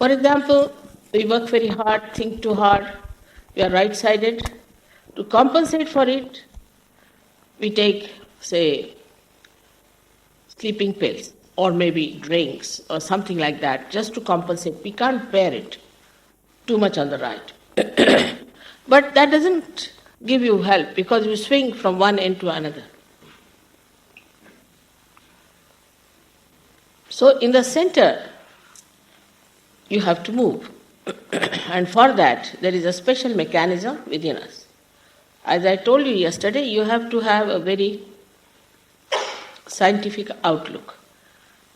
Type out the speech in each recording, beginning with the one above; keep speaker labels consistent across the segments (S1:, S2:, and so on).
S1: For example, we work very hard, think too hard, we are right-sided. To compensate for it, we take, say, sleeping pills or maybe drinks or something like that just to compensate. We can't bear it too much on the right. But that doesn't give you help because you swing from one end to another. So in the center, you have to move. And for that, there is a special mechanism within us. As I told you yesterday, you have to have a very scientific outlook.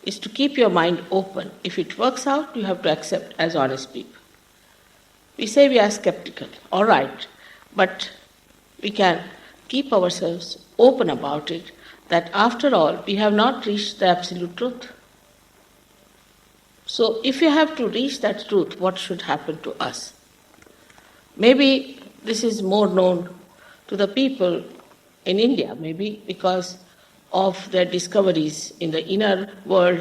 S1: It's to keep your mind open. If it works out, you have to accept as honest people. We say we are skeptical, all right, but we can keep ourselves open about it, that after all, we have not reached the absolute truth. So if you have to reach that truth, what should happen to us? Maybe this is more known to the people in India, maybe because of their discoveries in the inner world,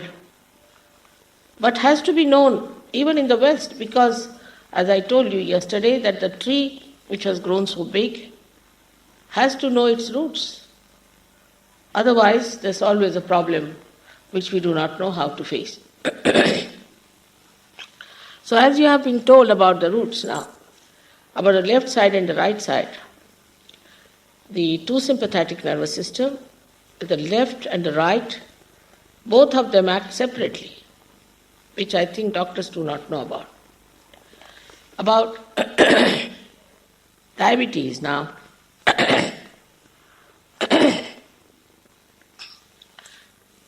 S1: but has to be known even in the West because, as I told you yesterday, that the tree which has grown so big has to know its roots. Otherwise, there's always a problem which we do not know how to face. So as you have been told about the roots now, about the left side and the right side, the two sympathetic nervous system, the left and the right, both of them act separately, which I think doctors do not know about. About diabetes now.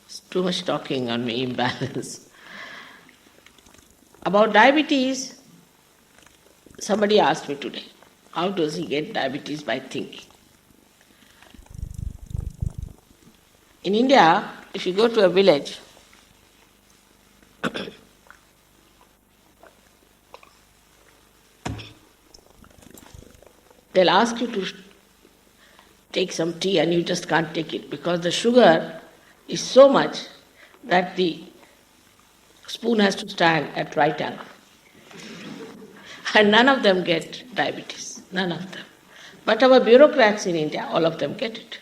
S1: It's too much talking on me, imbalance. About diabetes, somebody asked me today, how does he get diabetes by thinking? In India, if you go to a village, they'll ask you to take some tea and you just can't take it because the sugar is so much that the spoon has to stand at right angle. And none of them get diabetes, none of them. But our bureaucrats in India, all of them get it.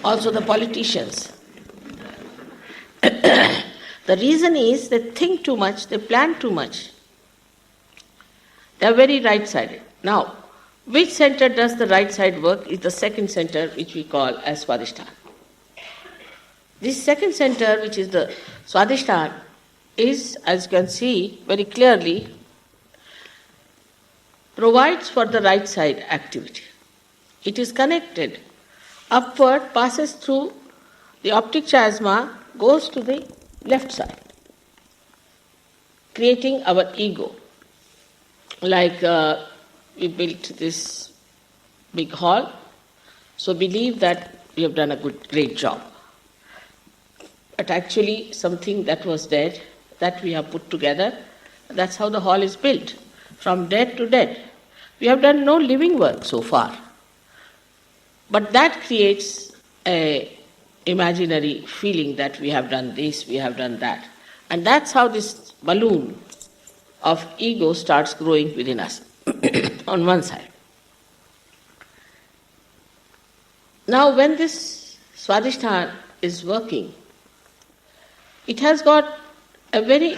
S1: Also the politicians. The reason is they think too much, they plan too much. They are very right-sided. Now, which center does the right side work is the second center, which we call as Swadhisthana. This second center, which is the Swadhisthana, is, as you can see very clearly, provides for the right side activity. It is connected upward, passes through the optic chiasma, goes to the left side, creating our ego. Like we built this big hall, so believe that we have done a great job. But actually something that was dead, that we have put together, that's how the hall is built, from dead to dead. We have done no living work so far. But that creates an imaginary feeling that we have done this, we have done that. And that's how this balloon of ego starts growing within us on one side. Now when this Swadhisthana is working, it has got a very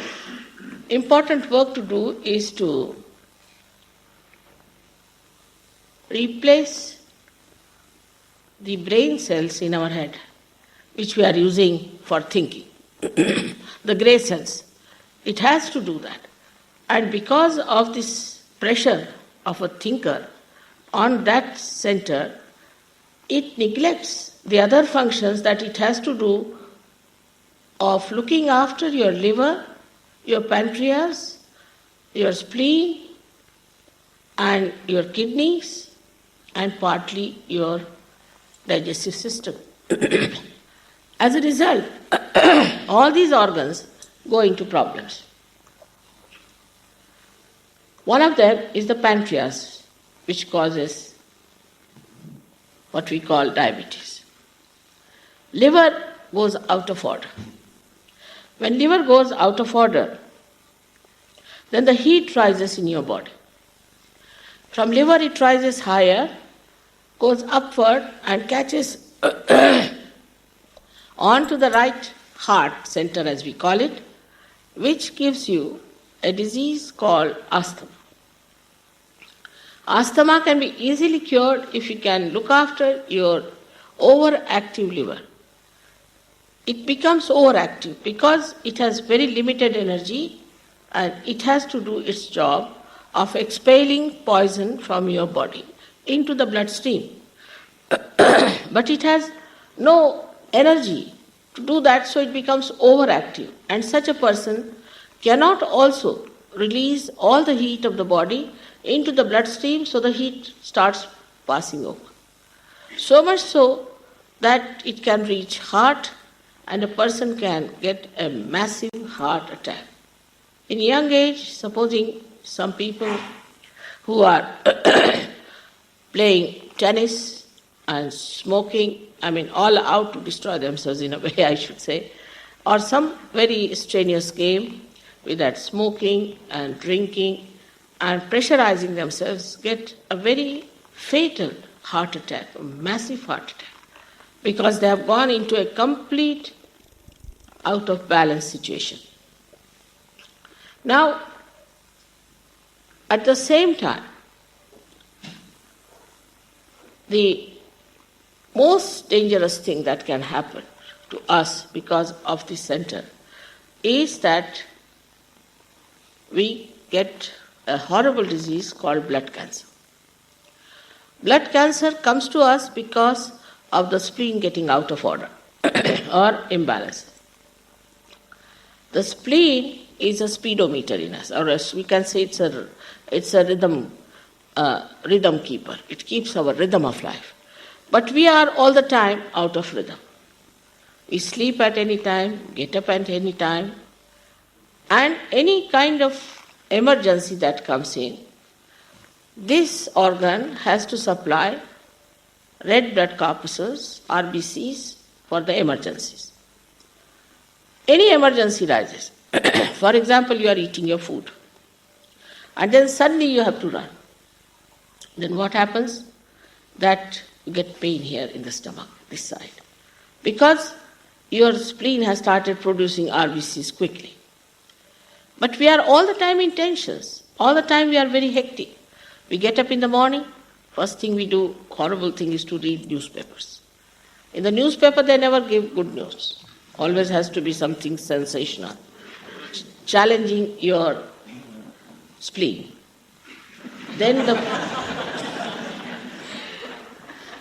S1: important work to do, is to replace the brain cells in our head, which we are using for thinking, the grey cells. It has to do that. And because of this pressure of a thinker on that center, it neglects the other functions that it has to do of looking after your liver, your pancreas, your spleen, and your kidneys, and partly your digestive system. As a result, all these organs go into problems. One of them is the pancreas, which causes what we call diabetes. Liver goes out of order. When liver goes out of order, then the heat rises in your body. From liver it rises higher, goes upward and catches on to the right heart center, as we call it, which gives you a disease called asthma. Asthma can be easily cured if you can look after your overactive liver. It becomes overactive because it has very limited energy and it has to do its job of expelling poison from your body into the bloodstream. But it has no energy to do that, so it becomes overactive. And such a person cannot also release all the heat of the body into the bloodstream, so the heat starts passing over. So much so that it can reach heart and a person can get a massive heart attack. In young age, supposing some people who are playing tennis and smoking, all out to destroy themselves in a way, I should say, or some very strenuous game with that smoking and drinking and pressurizing themselves, get a very fatal heart attack, a massive heart attack, because they have gone into a complete out of balance situation. Now, at the same time, the most dangerous thing that can happen to us because of this center is that we get a horrible disease called blood cancer. Blood cancer comes to us because of the spleen getting out of order or imbalance. The spleen is a speedometer in us, or as we can say it's a rhythm keeper. It keeps our rhythm of life. But we are all the time out of rhythm. We sleep at any time, get up at any time, and any kind of emergency that comes in, this organ has to supply red blood corpuscles, RBCs, for the emergencies. Any emergency rises. For example, you are eating your food, and then suddenly you have to run. Then what happens? That you get pain here in the stomach, this side, because your spleen has started producing RBCs quickly. But we are all the time in tensions. All the time we are very hectic. We get up in the morning, first thing we do, horrible thing is to read newspapers. In the newspaper they never give good news. Always has to be something sensational, challenging your spleen. Then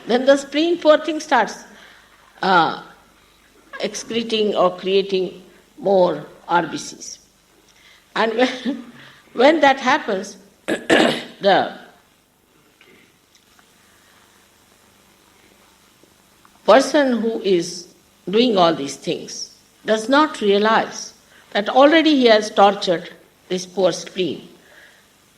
S1: the spleen, poor thing, starts excreting or creating more RBCs. And when that happens, the person who is doing all these things does not realize that already he has tortured this poor spleen.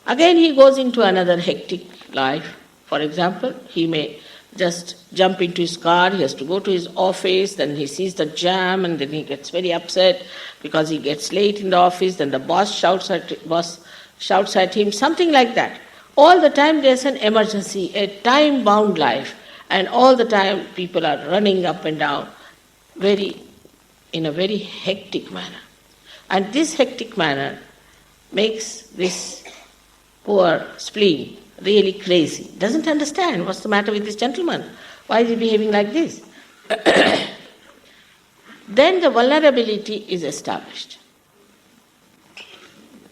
S1: Again he goes into another hectic life. For example, he may just jump into his car, he has to go to his office, then he sees the jam and then he gets very upset because he gets late in the office, then the boss shouts at him, something like that. All the time there's an emergency, a time-bound life, and all the time people are running up and down in a very hectic manner. And this hectic manner makes this poor spleen really crazy. Doesn't understand what's the matter with this gentleman. Why is he behaving like this? Then the vulnerability is established.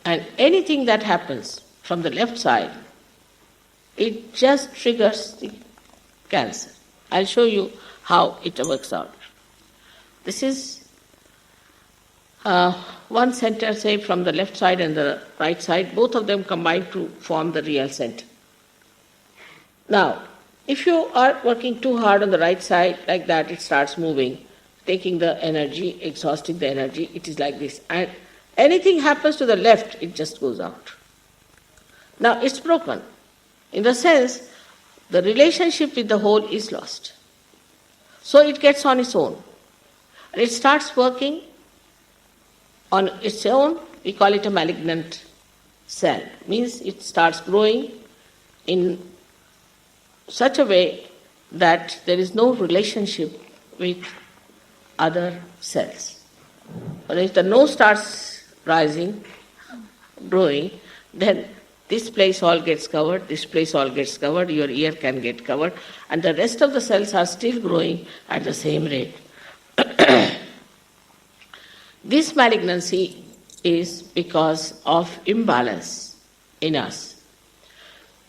S1: And anything that happens from the left side, it just triggers the cancer. I'll show you how it works out. This is one center, say, from the left side and the right side. Both of them combine to form the real center. Now, if you are working too hard on the right side, like that, it starts moving, taking the energy, exhausting the energy. It is like this. And anything happens to the left, it just goes out. Now, it's broken. In the sense, the relationship with the whole is lost. So it gets on its own. And it starts working on its own. We call it a malignant cell. Means it starts growing in such a way that there is no relationship with other cells. But if the nose starts rising, growing, then this place all gets covered, this place all gets covered, your ear can get covered, and the rest of the cells are still growing at the same rate. This malignancy is because of imbalance in us.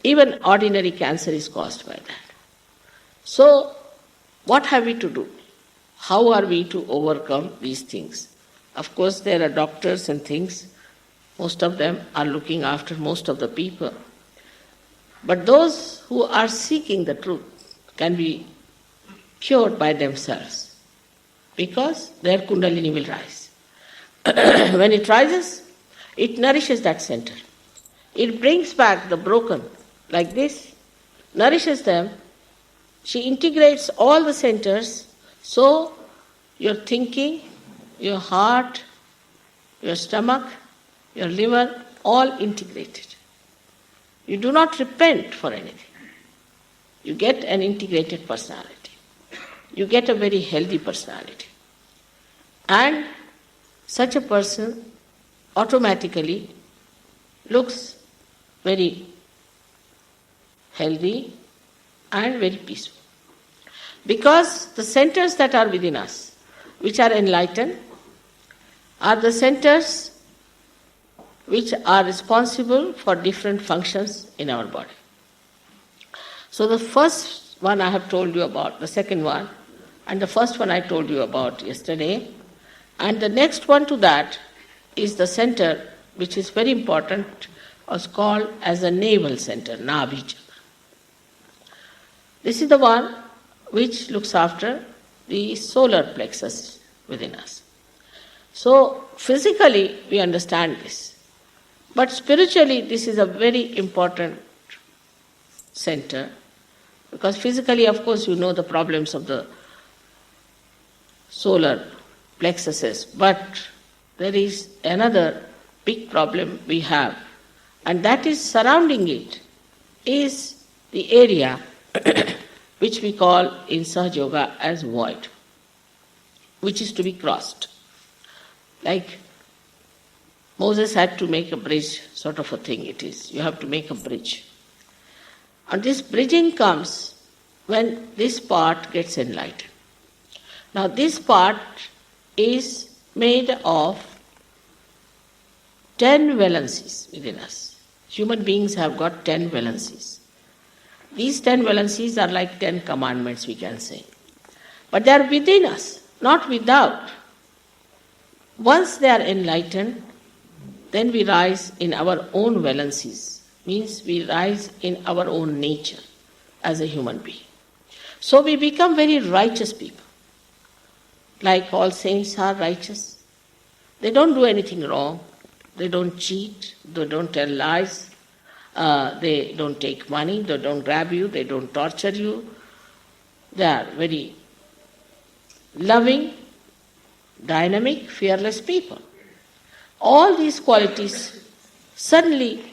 S1: Even ordinary cancer is caused by that. So, what have we to do? How are we to overcome these things? Of course, there are doctors and things. Most of them are looking after most of the people. But those who are seeking the truth can be cured by themselves because their Kundalini will rise. When it rises, it nourishes that center. It brings back the broken, like this, nourishes them. She integrates all the centers, so your thinking, your heart, your stomach, your liver, all integrated. You do not repent for anything. You get an integrated personality. You get a very healthy personality. And such a person automatically looks very healthy and very peaceful. Because the centers that are within us, which are enlightened, are the centers which are responsible for different functions in our body. So the first one I have told you about, the second one, and the first one I told you about yesterday, and the next one to that is the center which is very important, was called as a navel center, Nabhi Chakra. This is the one which looks after the solar plexus within us. So physically we understand this, but spiritually this is a very important center, because physically, of course, you know the problems of the solar plexuses, but there is another big problem we have, and that is surrounding it is the area which we call in Sahaja Yoga as void, which is to be crossed. Like Moses had to make a bridge, sort of a thing it is. You have to make a bridge. And this bridging comes when this part gets enlightened. Now this part is made of 10 valencies within us. Human beings have got 10 valencies. These 10 valencies are like 10 commandments, we can say. But they are within us, not without. Once they are enlightened, then we rise in our own valencies, means we rise in our own nature as a human being. So we become very righteous people. Like all saints are righteous. They don't do anything wrong. They don't cheat. They don't tell lies. They don't take money. They don't grab you. They don't torture you. They are very loving, dynamic, fearless people. All these qualities suddenly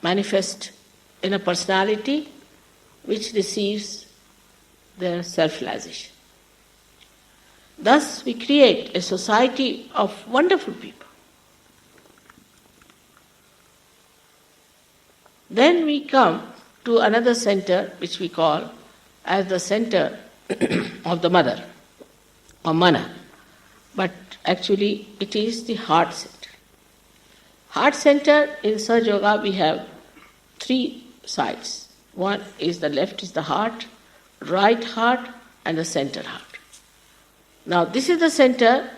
S1: manifest in a personality which receives their self-realization. Thus we create a society of wonderful people. Then we come to another center which we call as the center of the mother, or Mana. But actually it is the heart center. Heart center in Sahaja Yoga we have 3 sides. One is the left is the heart, right heart and the center heart. Now this is the center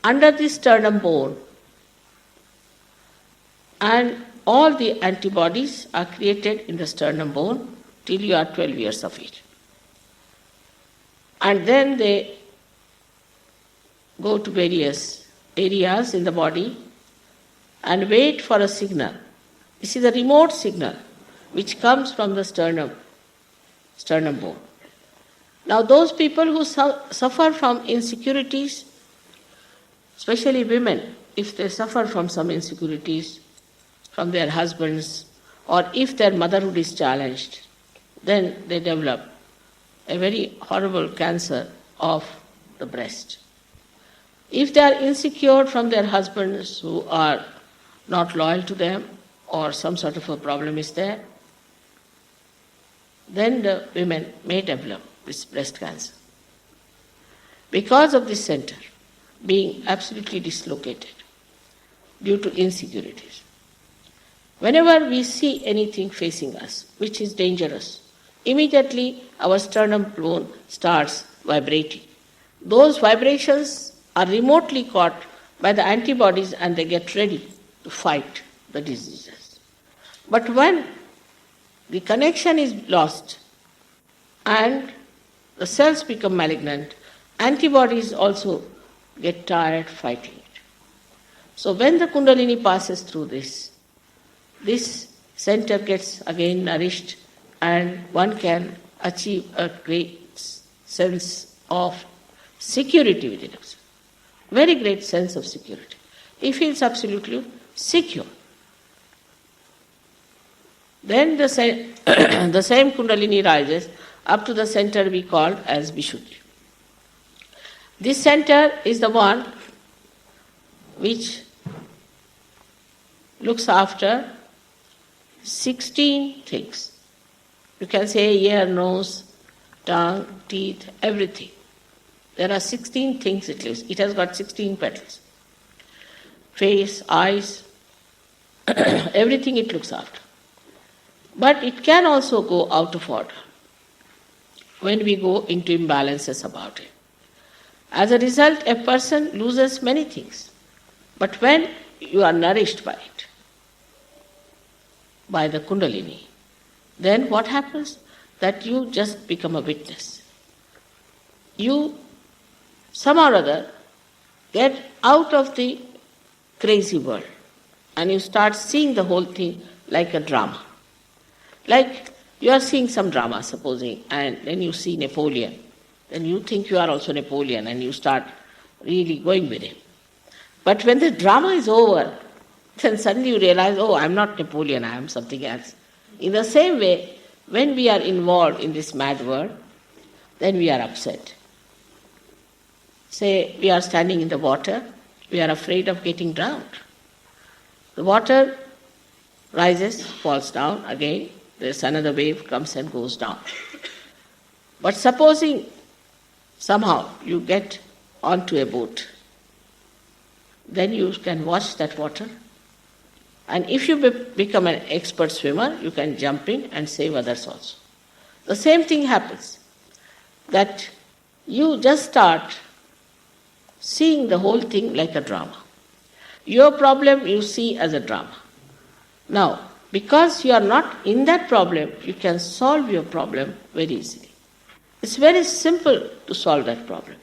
S1: under the sternum bone, and all the antibodies are created in the sternum bone till you are 12 years of age. And then they go to various areas in the body and wait for a signal. This is a remote signal which comes from the sternum bone. Now those people who suffer from insecurities, especially women, if they suffer from some insecurities from their husbands, or if their motherhood is challenged, then they develop a very horrible cancer of the breast. If they are insecure from their husbands who are not loyal to them, or some sort of a problem is there, then the women may develop this breast cancer. Because of this center being absolutely dislocated due to insecurities. Whenever we see anything facing us which is dangerous, immediately our sternum bone starts vibrating. Those vibrations are remotely caught by the antibodies and they get ready to fight the diseases. But when the connection is lost and the cells become malignant, antibodies also get tired fighting it. So when the Kundalini passes through this center gets again nourished and one can achieve a great sense of security within himself. Very great sense of security. He feels absolutely secure. Then the same Kundalini rises up to the center we call as Vishuddhi. This center is the one which looks after 16 things. You can say ear, nose, tongue, teeth, everything. There are 16 things it lives. It has got 16 petals. Face, eyes, everything it looks after. But it can also go out of order when we go into imbalances about it. As a result, a person loses many things. But when you are nourished by it, by the Kundalini, then what happens? That you just become a witness. You somehow or other get out of the crazy world and you start seeing the whole thing like a drama. Like you are seeing some drama, supposing, and then you see Napoleon. Then you think you are also Napoleon and you start really going with him. But when the drama is over, then suddenly you realize, oh, I'm not Napoleon, I am something else. In the same way, when we are involved in this mad world, then we are upset. Say, we are standing in the water, we are afraid of getting drowned. The water rises, falls down, again, there's another wave, comes and goes down. But supposing somehow you get onto a boat, then you can watch that water. And if you become an expert swimmer, you can jump in and save others also. The same thing happens, that you just start seeing the whole thing like a drama. Your problem you see as a drama. Now, because you are not in that problem, you can solve your problem very easily. It's very simple to solve that problem,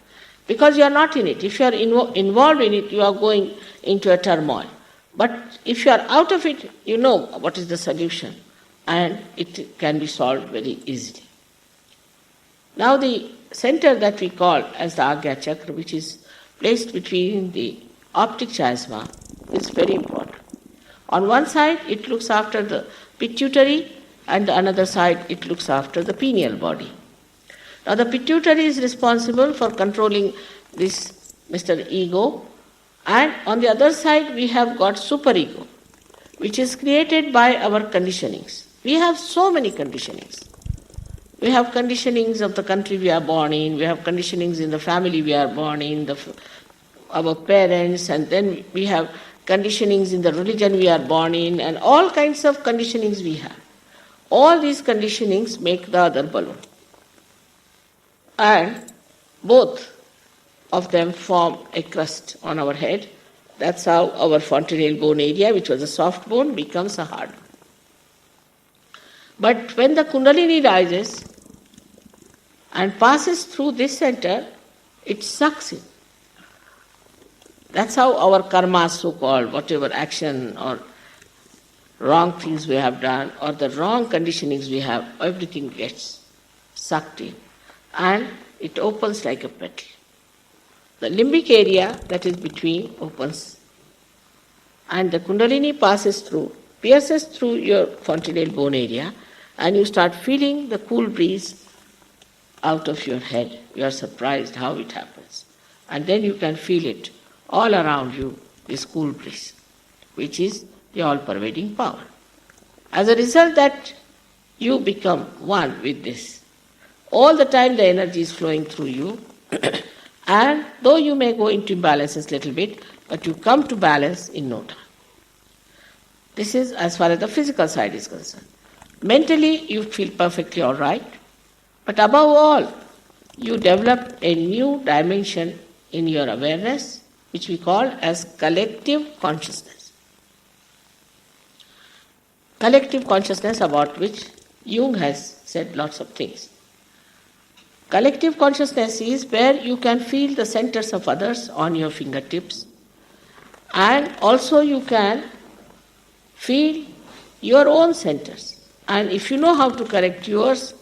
S1: because you are not in it. If you are involved in it, you are going into a turmoil. But if you are out of it, you know what is the solution, and it can be solved very easily. Now the center that we call as the Agya Chakra, which is placed between the optic chiasma, is very important. On one side, it looks after the pituitary, and the another side, it looks after the pineal body. Now the pituitary is responsible for controlling this Mr. Ego, and on the other side we have got superego, which is created by our conditionings. We have so many conditionings. We have conditionings of the country we are born in, we have conditionings in the family we are born in, our parents, and then we have conditionings in the religion we are born in, and all kinds of conditionings we have. All these conditionings make the other balloon. And both of them form a crust on our head. That's how our fontanelle bone area, which was a soft bone, becomes a hard one. But when the Kundalini rises and passes through this center, it sucks in. That's how our karma, so-called, whatever action or wrong things we have done or the wrong conditionings we have, everything gets sucked in. And it opens like a petal. The limbic area that is between opens and the Kundalini pierces through your fontanelle bone area, and you start feeling the cool breeze out of your head. You are surprised how it happens. And then you can feel it all around you, this cool breeze, which is the all-pervading power. As a result that you become one with this. All the time the energy is flowing through you, and though you may go into imbalances a little bit, but you come to balance in no time. This is as far as the physical side is concerned. Mentally you feel perfectly all right, but above all, you develop a new dimension in your awareness, which we call as collective consciousness. Collective consciousness, about which Jung has said lots of things. Collective consciousness is where you can feel the centers of others on your fingertips, and also you can feel your own centers. And if you know how to correct yours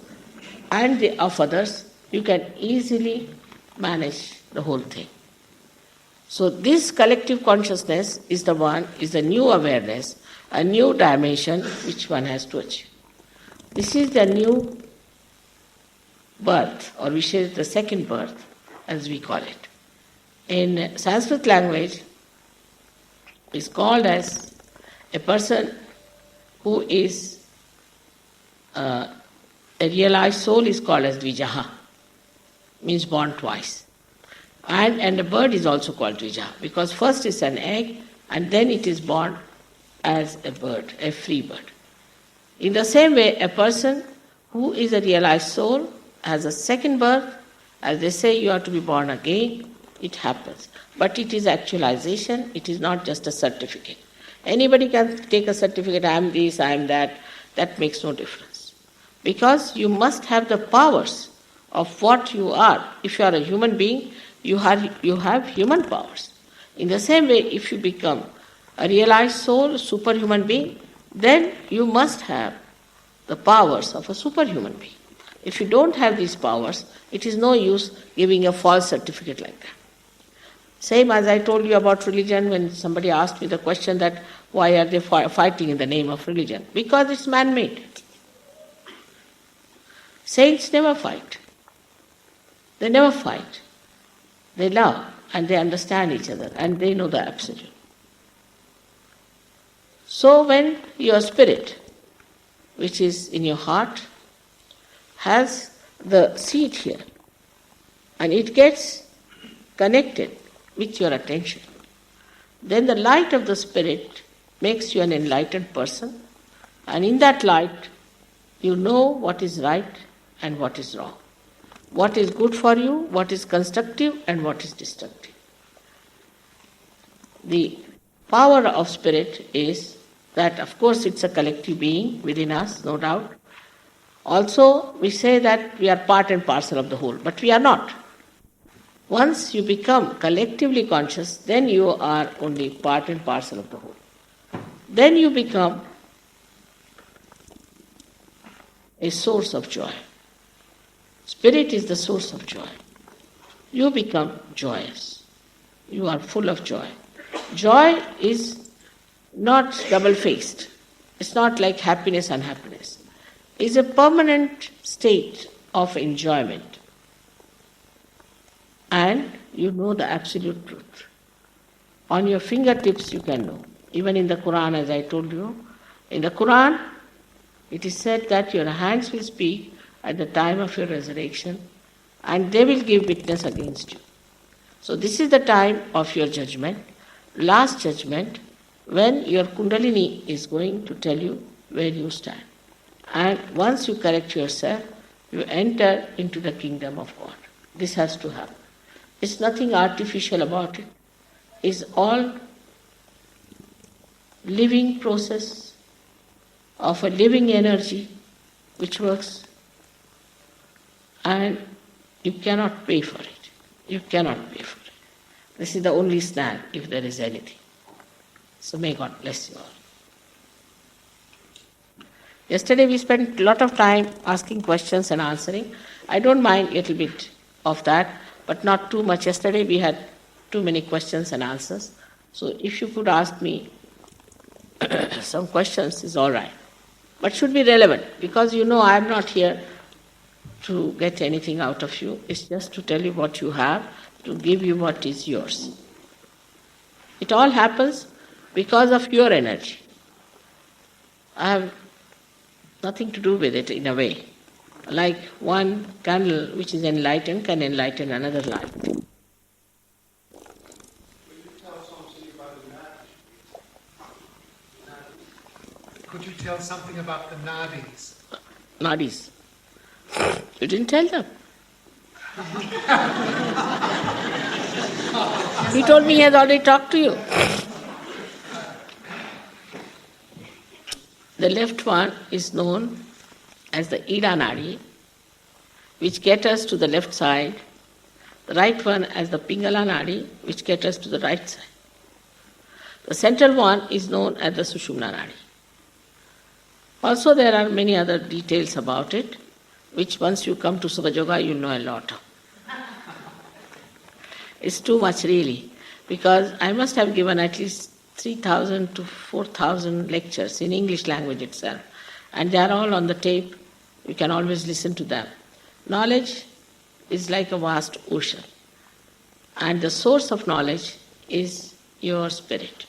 S1: and the of others, you can easily manage the whole thing. So this collective consciousness is the new awareness, a new dimension which one has to achieve. This is the new birth, or we say the second birth, as we call it. In Sanskrit language, it's called as a person who is a realized soul is called as Dvijaha, means born twice. And a bird is also called Dvijaha, because first it's an egg and then it is born as a bird, a free bird. In the same way, a person who is a realized soul has a second birth. As they say, you have to be born again. It happens. But it is actualization, it is not just a certificate. Anybody can take a certificate, I am this, I am that. That makes no difference. Because you must have the powers of what you are. If you are a human being, you have human powers. In the same way, if you become a realized soul, a superhuman being, then you must have the powers of a superhuman being. If you don't have these powers, it is no use giving a false certificate like that. Same as I told you about religion when somebody asked me the question that why are they fighting in the name of religion? Because it's man-made. Saints never fight. They never fight. They love and they understand each other and they know the absolute. So when your spirit, which is in your heart, has the seat here and it gets connected with your attention, then the light of the spirit makes you an enlightened person, and in that light you know what is right and what is wrong, what is good for you, what is constructive and what is destructive. The power of spirit is that, of course, it's a collective being within us, no doubt. Also, we say that we are part and parcel of the whole, but we are not. Once you become collectively conscious, then you are only part and parcel of the whole. Then you become a source of joy. Spirit is the source of joy. You become joyous. You are full of joy. Joy is not double-faced. It's not like happiness and unhappiness. It's a permanent state of enjoyment. And you know the absolute truth. On your fingertips you can know. Even in the Quran, as I told you, in the Quran it is said that your hands will speak at the time of your resurrection and they will give witness against you. So this is the time of your judgment, last judgment, when your Kundalini is going to tell you where you stand. And once you correct yourself, you enter into the kingdom of God. This has to happen. It's nothing artificial about it. It's all living process of a living energy which works, and you cannot pay for it. You cannot pay for it. This is the only stand, if there is anything. So may God bless you all. Yesterday we spent a lot of time asking questions and answering. I don't mind a little bit of that, but not too much. Yesterday we had too many questions and answers. So if you could ask me some questions is all right, but should be relevant, because I am not here to get anything out of you. It's just to tell you what you have, to give you what is yours. It all happens because of your energy. I have nothing to do with it in a way. Like one candle which is enlightened can enlighten another light.
S2: Could you tell something about the nadis?
S1: Nadis. You didn't tell them. He told me he has already talked to you. The left one is known as the Ida Nadi, which caters to the left side. The right one as the Pingala Nadi, which caters to the right side. The central one is known as the Sushumna Nadi. Also, there are many other details about it, which once you come to Sukha Yoga, you know a lot of. It's too much really, because I must have given at least 3,000 to 4,000 lectures in English language itself, and they are all on the tape. You can always listen to them. Knowledge is like a vast ocean, and the source of knowledge is your spirit.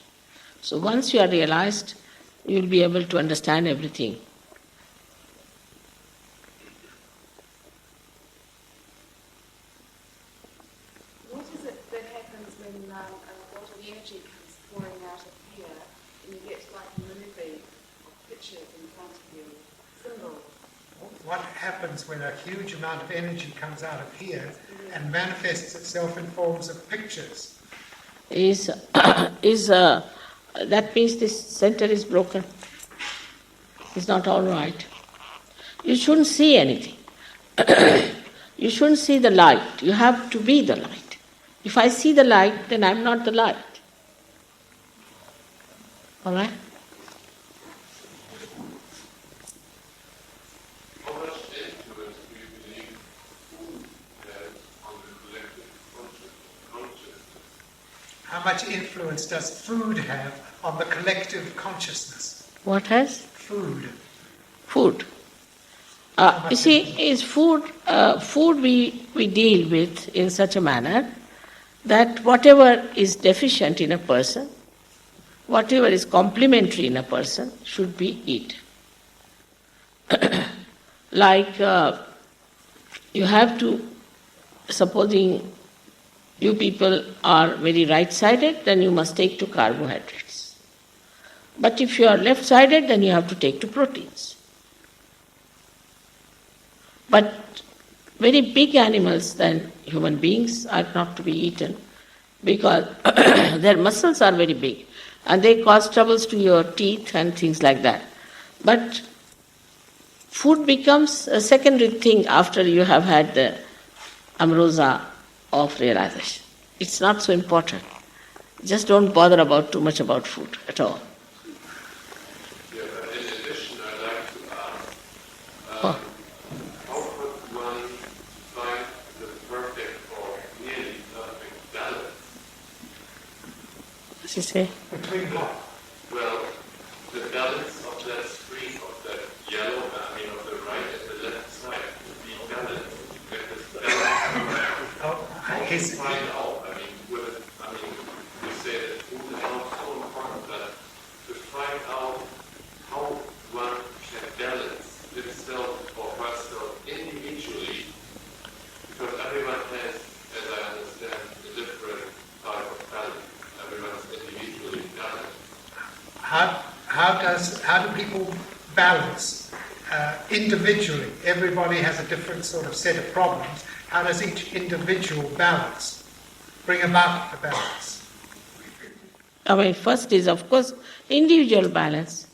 S1: So once you are realized, you will be able to understand everything.
S3: What is it that happens when a lot of energy comes pouring out of here and you get like a movie of pictures in front of you, symbols?
S2: What happens when a huge amount of energy comes out of here and manifests itself in forms of pictures?
S1: That means this center is broken. It's not all right. You shouldn't see anything. You shouldn't see the light. You have to be the light. If I see the light, then I'm not the light. All right?
S4: How much influence do you believe food has on the collective consciousness?
S2: How much influence does food have on the collective consciousness?
S1: What has?
S2: Food.
S1: Food. You see, is food we deal with in such a manner that whatever is deficient in a person, whatever is complementary in a person, should be eaten. Like you have to, supposing you people are very right-sided, then you must take to carbohydrates. But if you are left-sided, then you have to take to proteins. But very big animals than human beings are not to be eaten because their muscles are very big and they cause troubles to your teeth and things like that. But food becomes a secondary thing after you have had the ambrosia of realization. It's not so important. Just don't bother about too much about food at all.
S4: Yeah, but in addition, I'd like to ask,
S1: Oh.
S4: how could one find the perfect or nearly perfect balance?
S1: What does he say?
S2: Between what?
S4: Well, the balance of that screen, of that yellow, of the right and the left side, the balance, get this balance.
S2: His,
S4: Find out, you say that food is not so important, but to find out how one can balance himself or herself individually, because everyone has, as I understand, a different type of balance. Everyone's individually balanced.
S2: how do people balance individually? Everybody has a different sort of set of problems. How does each individual balance, bring about the balance?
S1: First is, of course, individual balance.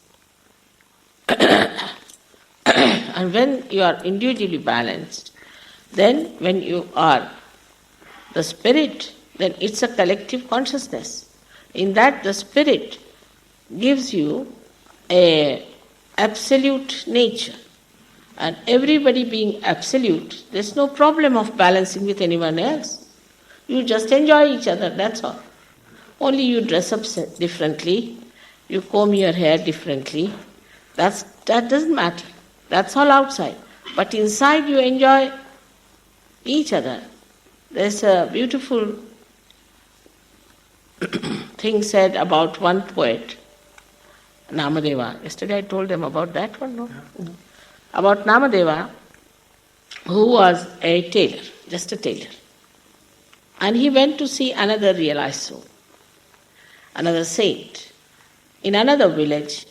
S1: And when you are individually balanced, then when you are the spirit, then it's a collective consciousness. In that, the spirit gives you a absolute nature. And everybody being absolute, there's no problem of balancing with anyone else. You just enjoy each other, that's all. Only you dress up differently, you comb your hair differently. That doesn't matter. That's all outside. But inside you enjoy each other. There's a beautiful thing said about one poet, Namadeva. Yesterday I told them about that one, no?
S2: Yeah.
S1: About Namadeva, who was a tailor, just a tailor. And he went to see another realized soul, another saint, in another village,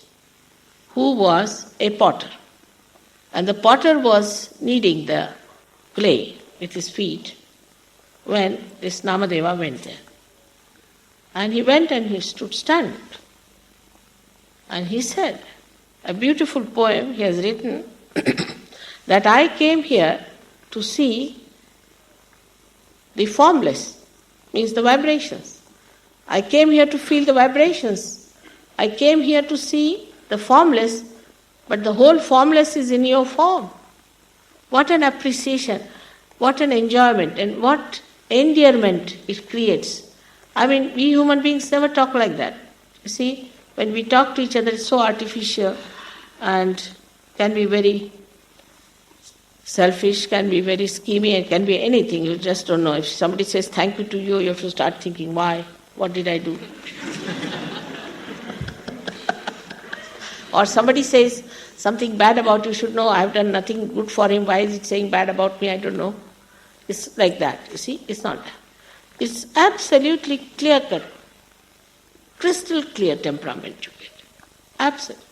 S1: who was a potter. And the potter was kneading the clay with his feet when this Namadeva went there. And he went and he stood stunned. And he said, a beautiful poem he has written, that I came here to see the formless, means the vibrations. I came here to feel the vibrations. I came here to see the formless, but the whole formless is in your form. What an appreciation, what an enjoyment, and what endearment it creates. I mean, we human beings never talk like that. You see, when we talk to each other, it's so artificial and can be very selfish, can be very schemy, and can be anything. You just don't know. If somebody says thank you to you, you have to start thinking, why? What did I do? Or somebody says something bad about you, should know, I have done nothing good for him, why is it saying bad about me, I don't know. It's like that, you see, it's not that. It's absolutely clear-cut, crystal clear temperament you get. Absolutely.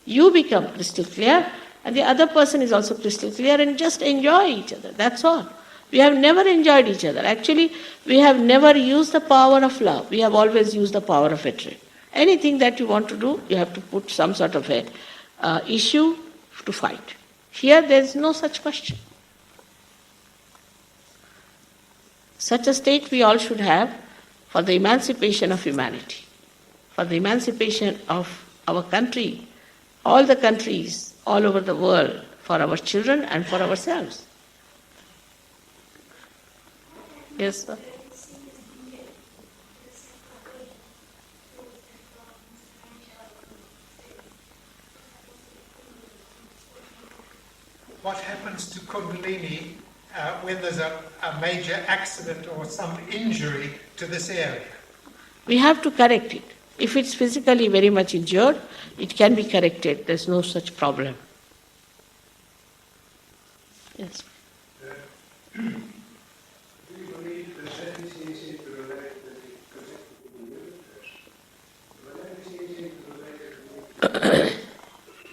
S1: You become crystal clear and the other person is also crystal clear and just enjoy each other, that's all. We have never enjoyed each other. Actually, we have never used the power of love. We have always used the power of hatred. Anything that you want to do, you have to put some sort of a issue to fight. Here there is no such question. Such a state we all should have for the emancipation of humanity, for the emancipation of our country, all the countries all over the world, for our children and for ourselves. Yes, sir.
S2: What happens to Kundalini when there's a major accident or some injury to this area?
S1: We have to correct it. If it's physically very much injured, it can be corrected. There's no such problem. Yes.
S5: Do you believe there's anything interrelated with the connected in the universe? But anything interrelated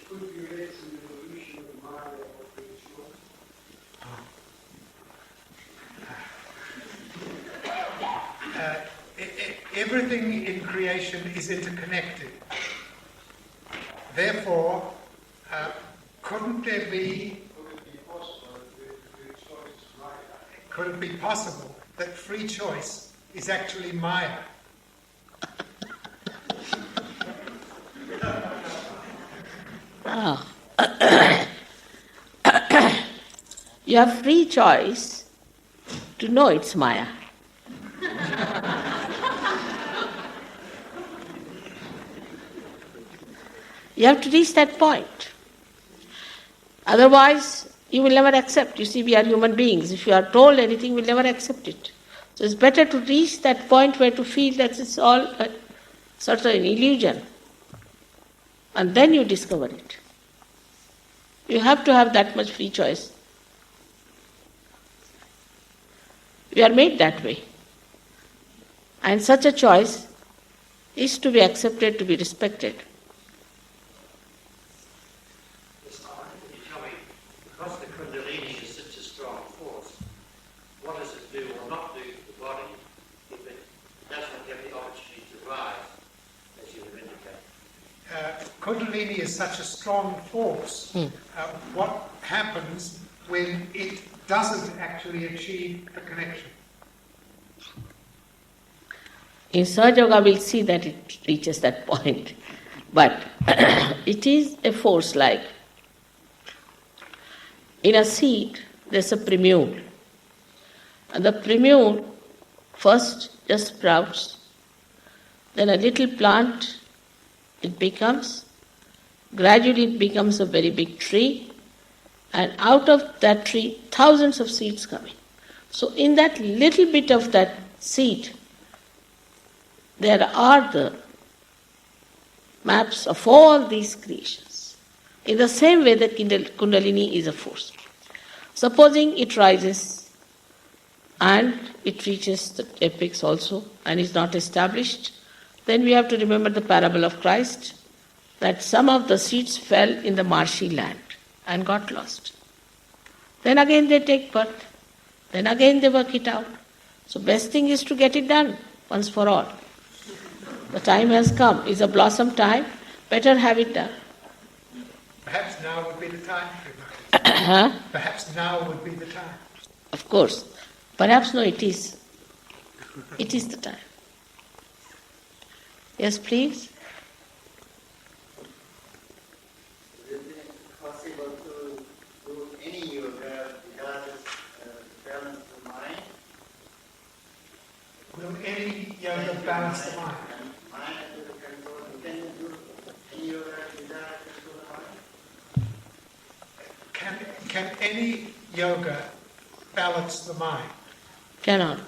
S5: could be related to the evolution of Maya or Krishna?
S2: Everything in creation is interconnected. Therefore, couldn't it be possible that free choice is actually Maya?
S1: You have free choice to know it's Maya. You have to reach that point. Otherwise, you will never accept. You see, we are human beings. If you are told anything, we'll never accept it. So it's better to reach that point where to feel that it's all a sort of an illusion. And then you discover it. You have to have that much free choice. We are made that way. And such a choice is to be accepted, to be respected.
S6: Because the Kundalini is such a strong force, what does it do or not do to the body if it doesn't get the opportunity to rise, as you have indicated?
S2: Kundalini is such a strong force. What happens when it doesn't actually achieve a connection?
S1: In Sahaja Yoga, we'll see that it reaches that point. But it is a force like, in a seed, there's a primule. And the primule first just sprouts, then a little plant gradually it becomes a very big tree, and out of that tree, thousands of seeds come in. So in that little bit of that seed, there are the maps of all these creations. In the same way, the Kundalini is a force. Supposing it rises and it reaches the apex also and is not established, then we have to remember the parable of Christ, that some of the seeds fell in the marshy land and got lost. Then again they take birth. Then again they work it out. So best thing is to get it done once for all. The time has come. It's a blossom time. Better have it done.
S2: Perhaps now would be the time.
S1: Huh?
S2: Perhaps now would be the time.
S1: Of course. Perhaps no, it is. It is the time. Yes, please.
S7: Is it possible to do any yoga without balance the mind?
S2: Will any yoga balance the mind?
S7: Mind under the control. Can you do any yoga without control the mind?
S2: Can any yoga balance the mind?
S1: Cannot.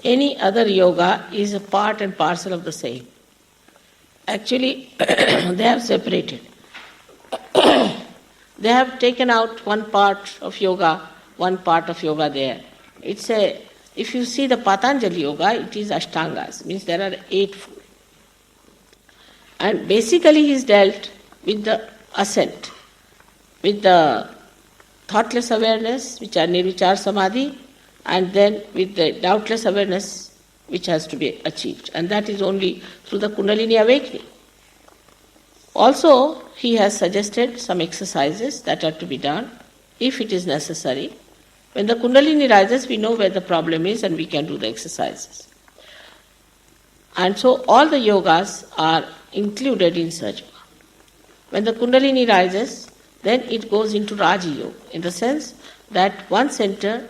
S1: Any other yoga is a part and parcel of the same. Actually, they have separated. They have taken out one part of yoga there. If you see the Patanjali yoga, it is Ashtangas, means there are 8 fold. And basically he is dealt with the ascent, with the thoughtless awareness, which are nirvichar samadhi, and then with the doubtless awareness which has to be achieved. And that is only through the Kundalini awakening. Also, he has suggested some exercises that are to be done if it is necessary. When the Kundalini rises, we know where the problem is and we can do the exercises. And so all the yogas are included in Sahaja Yoga. When the Kundalini rises, then it goes into Raja Yoga, in the sense that one center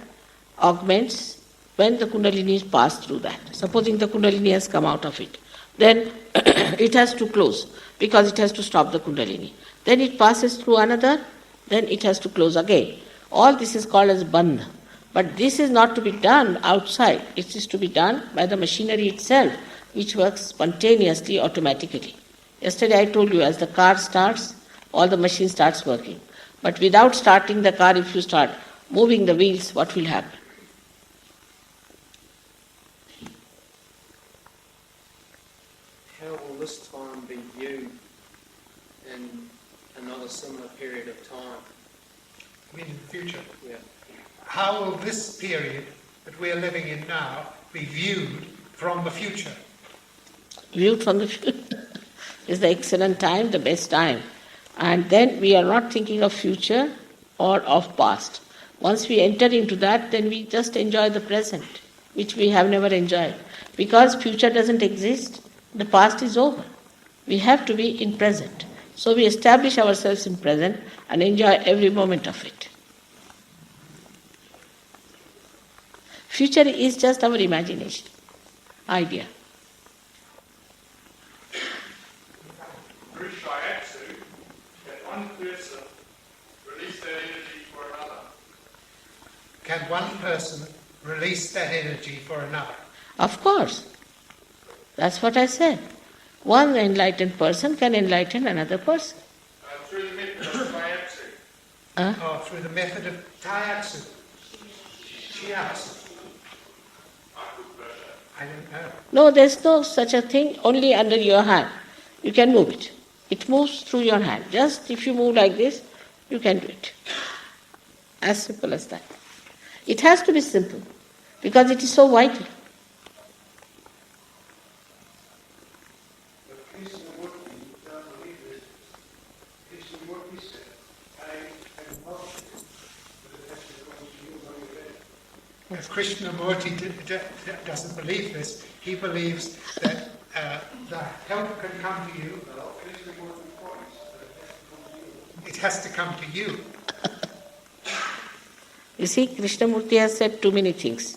S1: augments when the Kundalini is passed through that. Supposing the Kundalini has come out of it, then it has to close because it has to stop the Kundalini. Then it passes through another, then it has to close again. All this is called as bandha. But this is not to be done outside. It is to be done by the machinery itself, which works spontaneously, automatically. Yesterday I told you, as the car starts, all the machine starts working. But without starting the car, if you start moving the wheels, what will happen?
S8: How will this time be viewed in another similar period of time?
S2: I mean, in the future.
S8: Yeah.
S2: How will this period that we are living in now be viewed from the future?
S1: Viewed from the future is the excellent time, the best time. And then we are not thinking of future or of past. Once we enter into that, then we just enjoy the present, which we have never enjoyed. Because future doesn't exist, the past is over. We have to be in present. So we establish ourselves in present and enjoy every moment of it. Future is just our imagination, idea.
S4: Through shiatsu, can one person release their energy for another?
S2: Can one person release that energy for another?
S1: Of course. That's what I said. One enlightened person can enlighten another person.
S4: Through the method of shiatsu.
S2: Or through the method of Taiatsu? Shiatsu? I don't know.
S1: No, there's no such a thing, only under your hand. You can move it. It moves through your hand. Just if you move like this, you can do it. As simple as that. It has to be simple, because it is so vital.
S5: But Krishnamurti doesn't believe this. Krishnamurti said, I am not, but it has to come to you when you're ready.
S2: If Krishnamurti doesn't believe this, he believes that the help can come to you.
S5: Well, Krishnamurti points that it has to come to you.
S2: It has to come to you.
S1: You see, Krishnamurti has said too many things.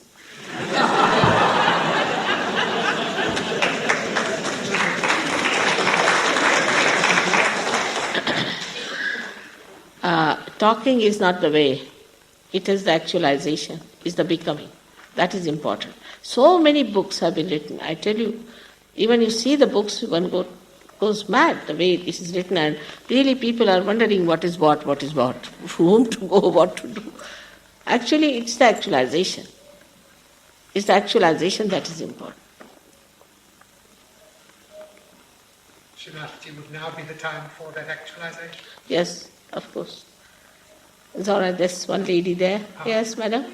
S1: talking is not the way. It is the actualization, is the becoming. That is important. So many books have been written. I tell you, even you see the books, one goes mad the way this is written, and really people are wondering what is what, whom to go, what to do. Actually, it's the actualization. It's the actualization that is important.
S2: Srinathji, would now be the time for that actualization?
S1: Yes, of course. It's all right, there's one lady there. Yes, madam?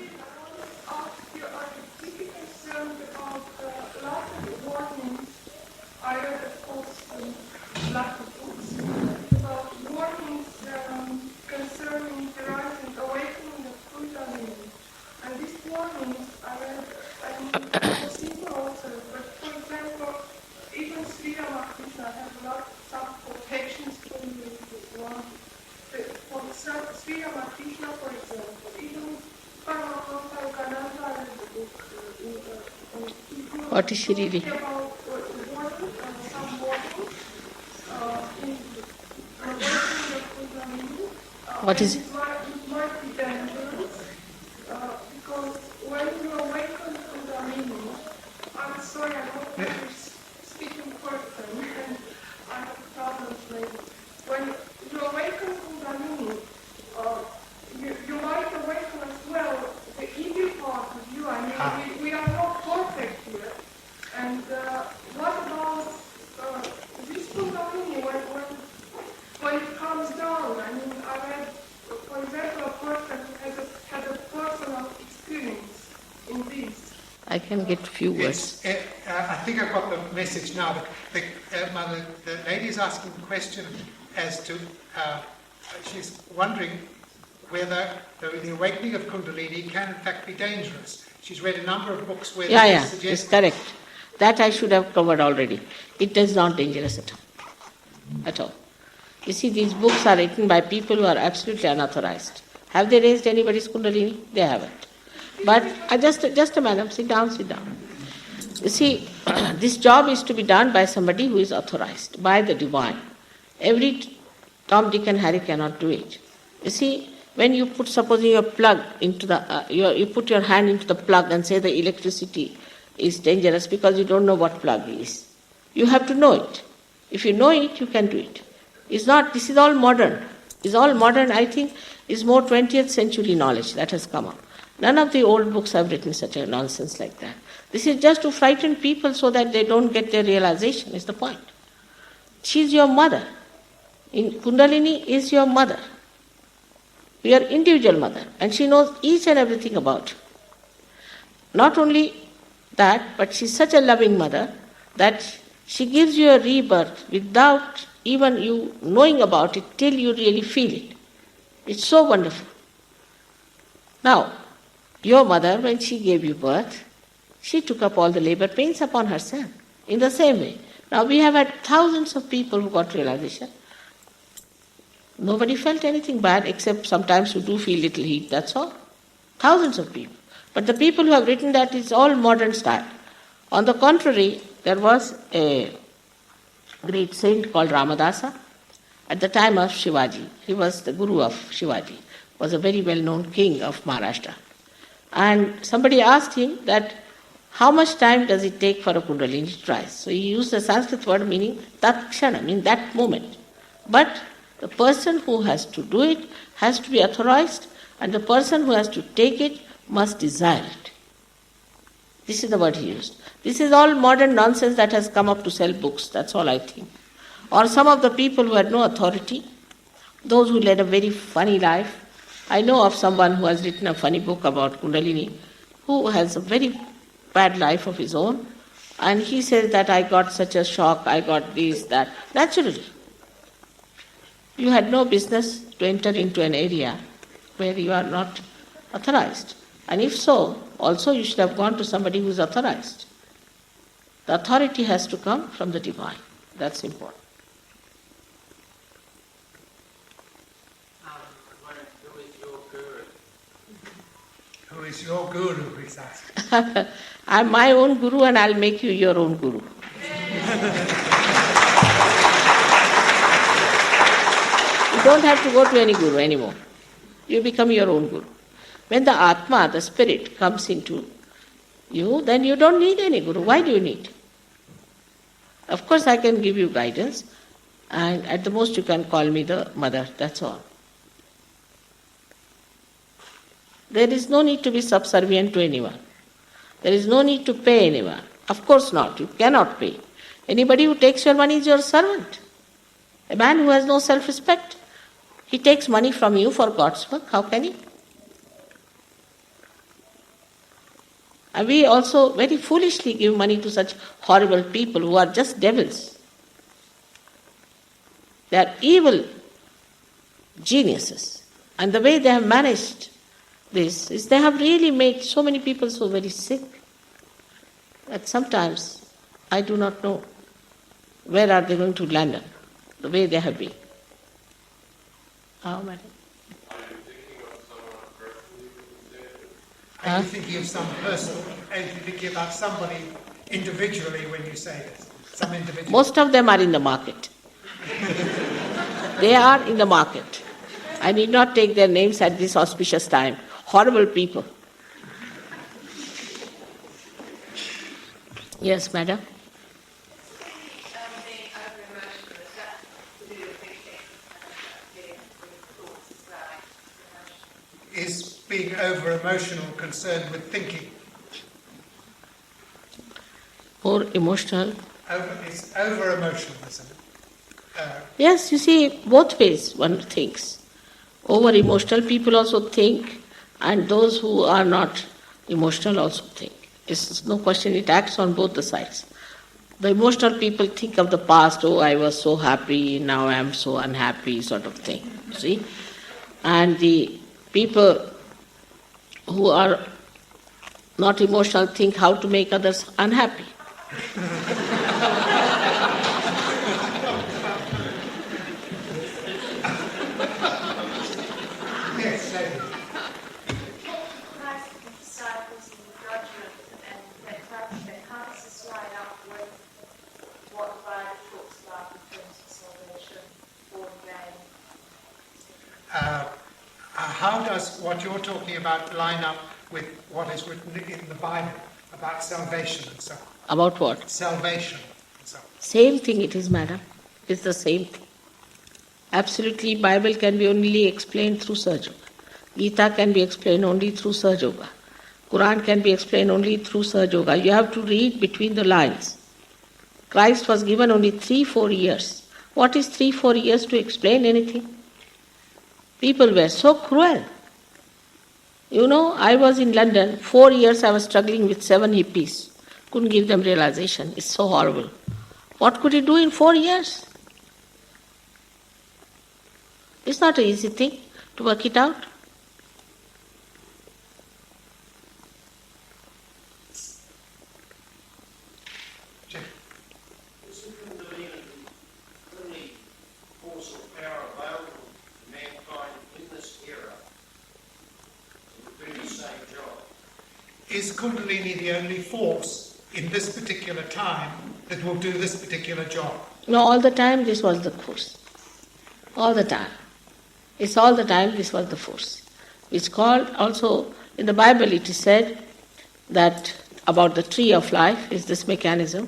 S9: I read, of course, lots of books about warnings concerning the rising awakening of Kundalini. And these warnings I read, and simple also, but for example, even Sri Ramakrishna has a lot of some quotations from the one. For Sri Ramakrishna, for example, even Paramahansa Yogananda read the book.
S1: What is she reading?
S9: About some warnings in awakening of Kundalini.
S1: What is it?
S9: It might be dangerous because when you awaken Kundalini, I'm sorry, I'm not a very speaking person and I have problems later. When you awaken Kundalini, you might awaken as well the evil part of you. I mean, we are not perfect here. And what about this Kundalini when it comes down? I mean, I read, for example, a person who had a personal experience in this.
S1: I can get few words.
S2: I think I've got the message now. Mother, the lady is asking the question as to, she's wondering whether the awakening of Kundalini can in fact be dangerous. She's read a number of books where
S1: Yeah, it's correct. That I should have covered already. It is not dangerous at all. At all. You see, these books are written by people who are absolutely unauthorized. Have they raised anybody's Kundalini? They haven't. But just a madam, sit down. You see, this job is to be done by somebody who is authorized, by the divine. Every Tom, Dick and Harry cannot do it. You see, when you put, supposing your plug into the, you put your hand into the plug and say the electricity is dangerous because you don't know what plug is. You have to know it. If you know it, you can do it. It's not, this is all modern. It's all modern, I think, is more 20th century knowledge that has come up. None of the old books have written such a nonsense like that. This is just to frighten people so that they don't get their realization, is the point. She's your mother. Kundalini is your mother. Your individual mother. And she knows each and everything about you. Not only that, but she's such a loving mother that she gives you a rebirth without even you knowing about it till you really feel it. It's so wonderful. Now, your mother, when she gave you birth, she took up all the labor pains upon herself in the same way. Now, we have had thousands of people who got realization. Nobody felt anything bad except sometimes you do feel little heat, that's all. Thousands of people. But the people who have written that is all modern style. On the contrary, there was a great saint called Ramadasa at the time of Shivaji. He was the guru of Shivaji, was a very well-known king of Maharashtra. And somebody asked him that how much time does it take for a Kundalini to rise? So he used a Sanskrit word meaning tat kshana, meaning that moment. But the person who has to do it has to be authorized, and the person who has to take it must desire it. This is the word he used. This is all modern nonsense that has come up to sell books, that's all I think. Or some of the people who had no authority, those who led a very funny life. I know of someone who has written a funny book about Kundalini, who has a very bad life of his own, and he says that I got such a shock, I got this, that. Naturally. You had no business to enter into an area where you are not authorized. And if so, also you should have gone to somebody who is authorized. The authority has to come from the divine. That's important.
S6: Who is your guru?
S2: Who is your guru, he's asking.
S1: I'm my own guru and I'll make you your own guru. You don't have to go to any guru anymore. You become your own guru. When the Atma, the spirit, comes into you, then you don't need any guru. Why do you need? Of course, I can give you guidance, and at the most you can call me the mother, that's all. There is no need to be subservient to anyone. There is no need to pay anyone. Of course not, you cannot pay. Anybody who takes your money is your servant. A man who has no self-respect, he takes money from you for God's work, how can he? And we also very foolishly give money to such horrible people who are just devils. They are evil geniuses. And the way they have managed this is they have really made so many people so very sick that sometimes I do not know where are they going to land on, the way they have been. Oh, madam.
S2: Are you thinking of some person? Are you thinking about somebody individually when you say this? Some individual?
S1: Most of them are in the market. They are in the market. I need not take their names at this auspicious time. Horrible people. Yes, madam.
S3: Being over-emotional, is that to do with thinking and getting thoughts as well?
S2: Is being over-emotional concerned with thinking?
S1: More emotional.
S2: It's over-emotional, isn't it?
S1: Yes, you see, both ways one thinks. Over emotional people also think, and those who are not emotional also think. It's no question, it acts on both the sides. The emotional people think of the past, oh, I was so happy, now I am so unhappy, sort of thing. See? And the people who are not emotional think how to make others unhappy.
S2: Yes, lady.
S9: Christ disciples in the judgment and that how does this line up with what the Bible talks about in terms of salvation, born again?
S2: How does what you're talking about line up with what is written in the Bible about salvation and so on?
S1: About what?
S2: Salvation and so on.
S1: Same thing it is, madam. It's the same thing. Absolutely, Bible can be only explained through Sahaja Yoga. Gita can be explained only through Sahaja Yoga. Quran can be explained only through Sahaja Yoga. You have to read between the lines. Christ was given only 3-4 years. What is 3-4 years to explain anything? People were so cruel. You know, I was in London, 4 years I was struggling with 7 hippies. Couldn't give them realization. It's so horrible. What could he do in 4 years? It's not an easy thing to work it out.
S7: Isn't Kundalini the only force or power available to mankind in this era to do the same job?
S2: Is Kundalini the only force in this particular time that will do this particular job?
S1: No, all the time this was the force. All the time. It's all the time this was the force. It's called also, in the Bible it is said that about the tree of life is this mechanism.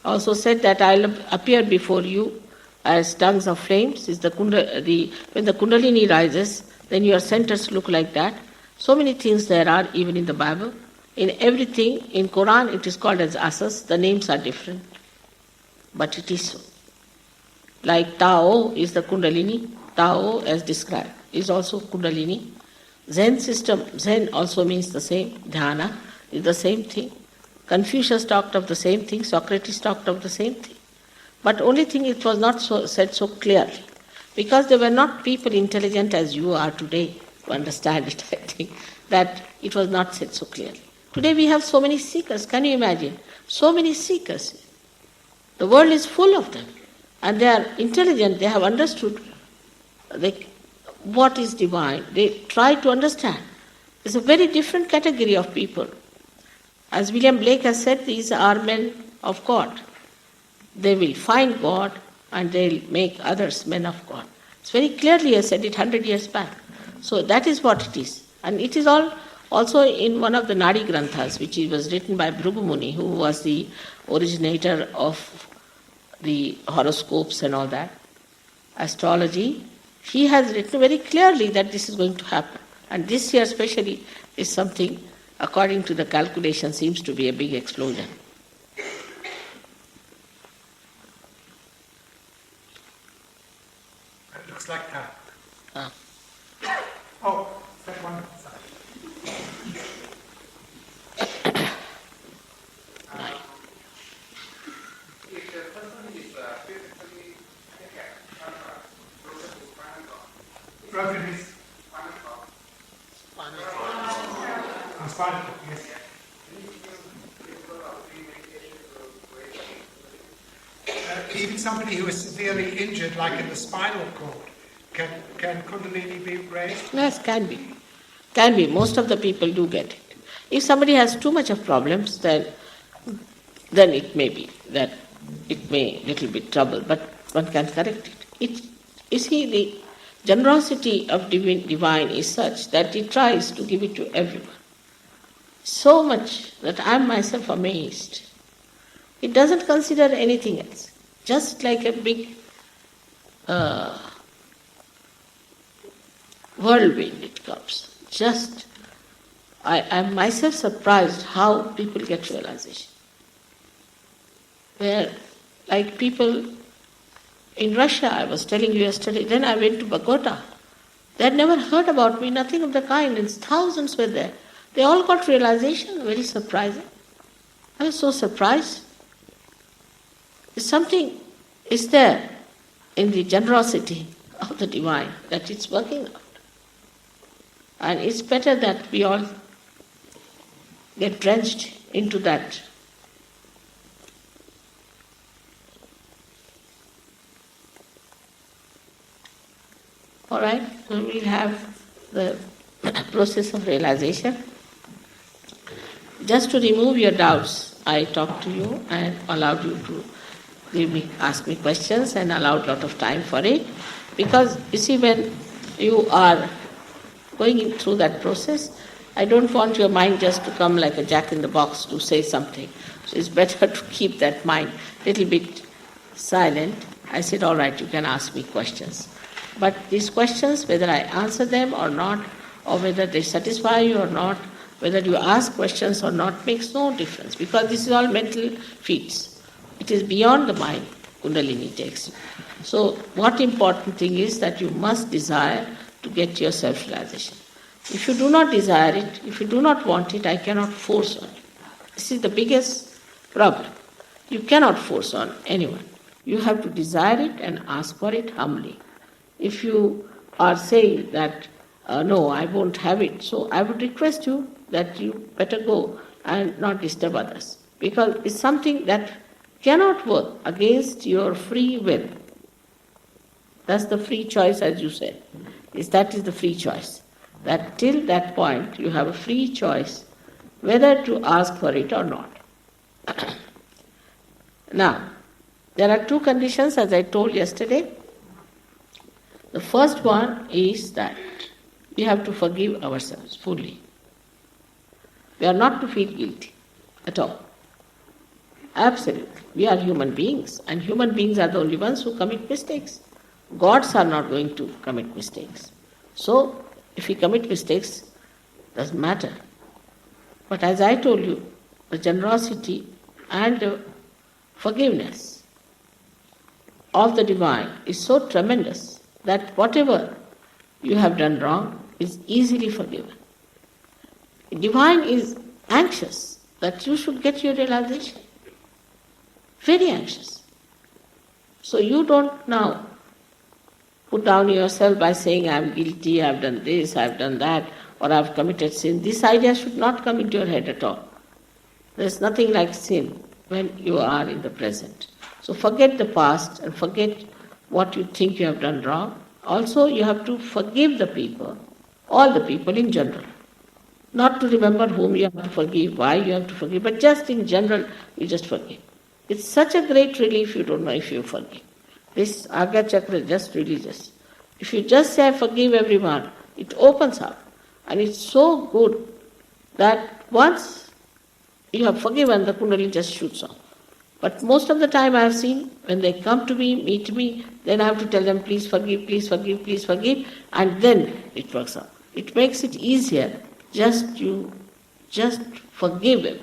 S1: Also said that I'll appear before you as tongues of flames. Is when the Kundalini rises, then your centers look like that. So many things there are even in the Bible. In everything, in Quran it is called as asas. The names are different. But it is so. Like Tao is the Kundalini. Tao, as described, is also Kundalini. Zen system, Zen also means the same. Dhyana is the same thing. Confucius talked of the same thing. Socrates talked of the same thing. But only thing it was not said so clearly. Because they were not people intelligent as you are today to understand it, I think, that it was not said so clearly. Today we have so many seekers. Can you imagine? So many seekers. The world is full of them. And they are intelligent. They have understood what is divine. They try to understand. It's a very different category of people. As William Blake has said, these are men of God. They will find God and they'll make others men of God. It's very clearly, he said it 100 years back. So that is what it is. And it is all also in one of the Nadi Granthas, which was written by Bhrigu Muni, who was the originator of the horoscopes and all that, astrology. He has written very clearly that this is going to happen. And this year especially is something, according to the calculation, seems to be a big explosion.
S2: It looks like that.
S1: Ah.
S2: Oh, that one side.
S5: If the person is physically handicapped,
S2: Broken his spinal cord, yes. Even somebody who is severely injured, like in the spinal cord, can Kundalini be raised?
S1: Yes, can be. Can be. Most of the people do get it. If somebody has too much of problems, then it may be that it may little bit trouble, but one can correct it. You see, the generosity of divine is such that it tries to give it to everyone. So much that I am myself amazed. It doesn't consider anything else. Just like a big whirlwind it comes. I am myself surprised how people get realization. Where, like people in Russia, I was telling you yesterday, then I went to Bogota. They had never heard about me, nothing of the kind, and thousands were there. They all got realization, very surprising. I was so surprised. Something is there in the generosity of the divine that it's working out. And it's better that we all get drenched into that. All right, so we'll have the process of realization. Just to remove your doubts, I talked to you and allowed you to ask me questions and allowed a lot of time for it. Because you see, when you are going through that process, I don't want your mind just to come like a jack in the box to say something. So it's better to keep that mind a little bit silent. I said, all right, you can ask me questions. But these questions, whether I answer them or not, or whether they satisfy you or not, whether you ask questions or not, makes no difference, because this is all mental feats. It is beyond the mind, Kundalini takes you. So what important thing is that you must desire to get your self-realization. If you do not desire it, if you do not want it, I cannot force on you. This is the biggest problem. You cannot force on anyone. You have to desire it and ask for it humbly. If you are saying that, no, I won't have it, so I would request you that you better go and not disturb others. Because it's something that cannot work against your free will. That's the free choice, as you said. That is the free choice. That till that point you have a free choice whether to ask for it or not. Now, there are two conditions, as I told yesterday. The first one is that we have to forgive ourselves fully. We are not to feel guilty at all. Absolutely. We are human beings, and human beings are the only ones who commit mistakes. Gods are not going to commit mistakes. So, if we commit mistakes, doesn't matter. But as I told you, the generosity and the forgiveness of the divine is so tremendous that whatever you have done wrong is easily forgiven. The divine is anxious that you should get your realization. Very anxious. So you don't now put down yourself by saying, I am guilty, I have done this, I have done that, or I have committed sin. This idea should not come into your head at all. There is nothing like sin when you are in the present. So forget the past and forget what you think you have done wrong. Also, you have to forgive the people, all the people in general. Not to remember whom you have to forgive, why you have to forgive, but just in general, you just forgive. It's such a great relief you don't know if you forgive. This Agya Chakra is just religious. If you just say, I forgive everyone, it opens up. And it's so good that once you have forgiven, the Kundalini just shoots off. But most of the time I have seen, when they come to me, meet me, then I have to tell them, please forgive, please forgive, please forgive, and then it works out. It makes it easier, just forgive them.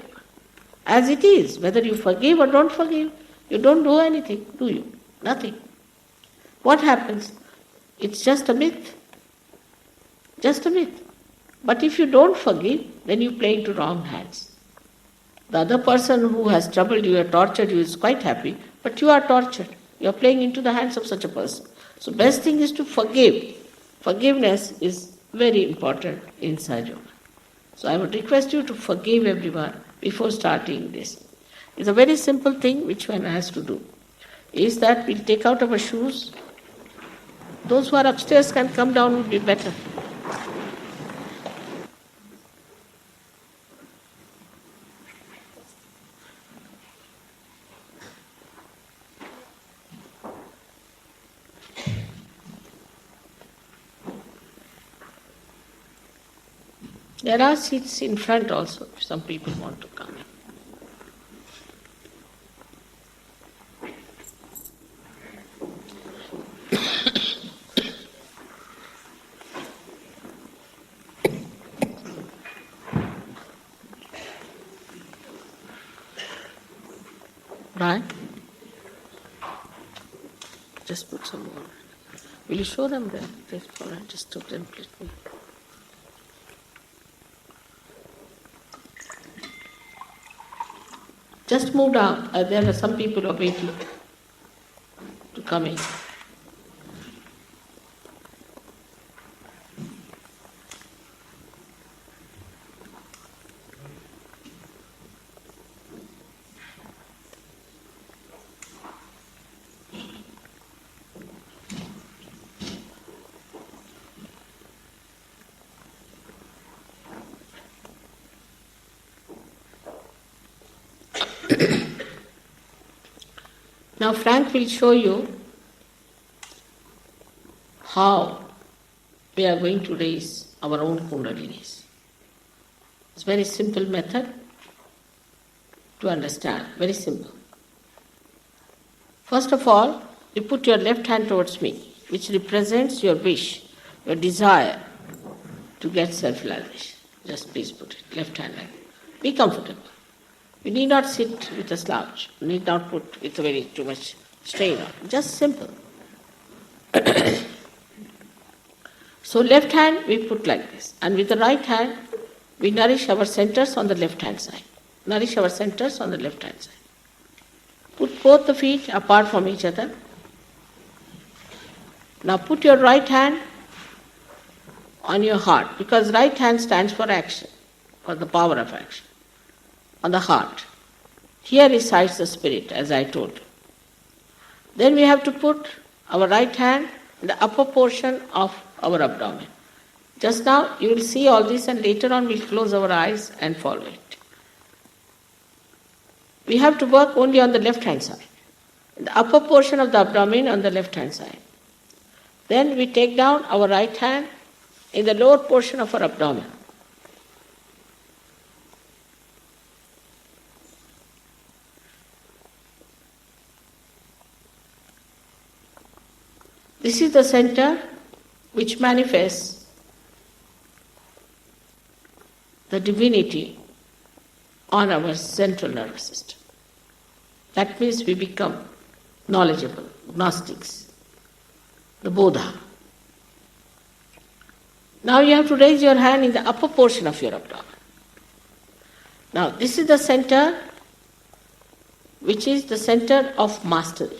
S1: As it is, whether you forgive or don't forgive, you don't do anything, do you? Nothing. What happens? It's just a myth. Just a myth. But if you don't forgive, then you play into wrong hands. The other person who has troubled you or tortured you is quite happy, but you are tortured. You are playing into the hands of such a person. So best thing is to forgive. Forgiveness is very important in Sahaja Yoga. So I would request you to forgive everyone before starting this. It's a very simple thing which one has to do. Is that we'll take out our shoes. Those who are upstairs can come down, would be better. There are seats in front also, if some people want to come in. Right? Just put some more. Will you show them there? Just took them, please. Just move down. There are some people who are waiting to come in. Now Frank will show you how we are going to raise our own Kundalinis. It's a very simple method to understand, very simple. First of all, you put your left hand towards me, which represents your wish, your desire to get self-realization. Just please put it, left hand like that. Be comfortable. You need not sit with a slouch. You need not put with very too much strain on. Just simple. So left hand we put like this. And with the right hand, we nourish our centers on the left hand side. Nourish our centers on the left hand side. Put both the feet apart from each other. Now put your right hand on your heart, because right hand stands for action, for the power of action. On the heart. Here resides the spirit, as I told you. Then we have to put our right hand in the upper portion of our abdomen. Just now you will see all this, and later on we'll close our eyes and follow it. We have to work only on the left hand side. In the upper portion of the abdomen on the left hand side. Then we take down our right hand in the lower portion of our abdomen. This is the center which manifests the divinity on our central nervous system. That means we become knowledgeable, Gnostics, the Bodha. Now you have to raise your hand in the upper portion of your abdomen. Now this is the center which is the center of mastery.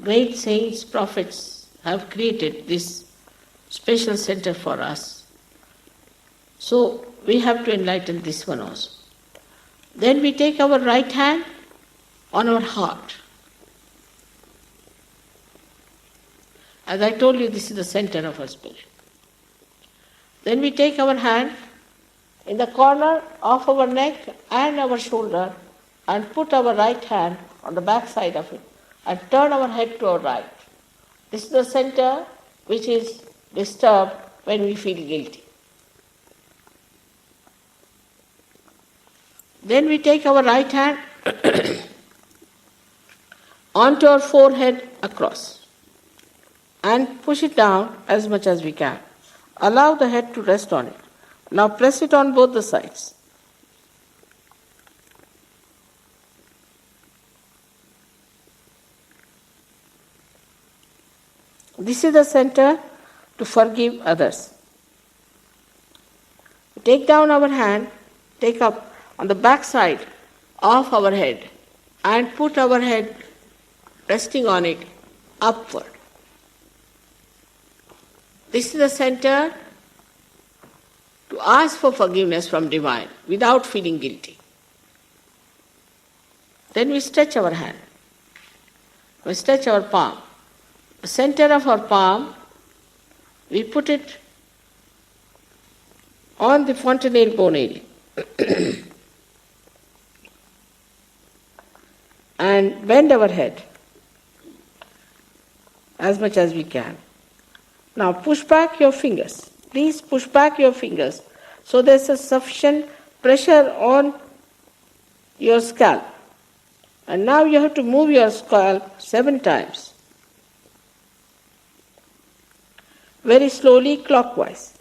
S1: Great saints, prophets have created this special center for us. So we have to enlighten this one also. Then we take our right hand on our heart. As I told you, this is the center of our spirit. Then we take our hand in the corner of our neck and our shoulder and put our right hand on the back side of it and turn our head to our right. This is the center which is disturbed when we feel guilty. Then we take our right hand onto our forehead across and push it down as much as we can. Allow the head to rest on it. Now press it on both the sides. This is the center to forgive others. Take down our hand, take up on the back side of our head and put our head resting on it upward. This is the center to ask for forgiveness from Divine without feeling guilty. Then we stretch our hand. We stretch our palm. The center of our palm, we put it on the fontanelle bone area and bend our head as much as we can. Now push back your fingers. Please push back your fingers so there's a sufficient pressure on your scalp. And now you have to move your scalp 7 times. Very slowly clockwise.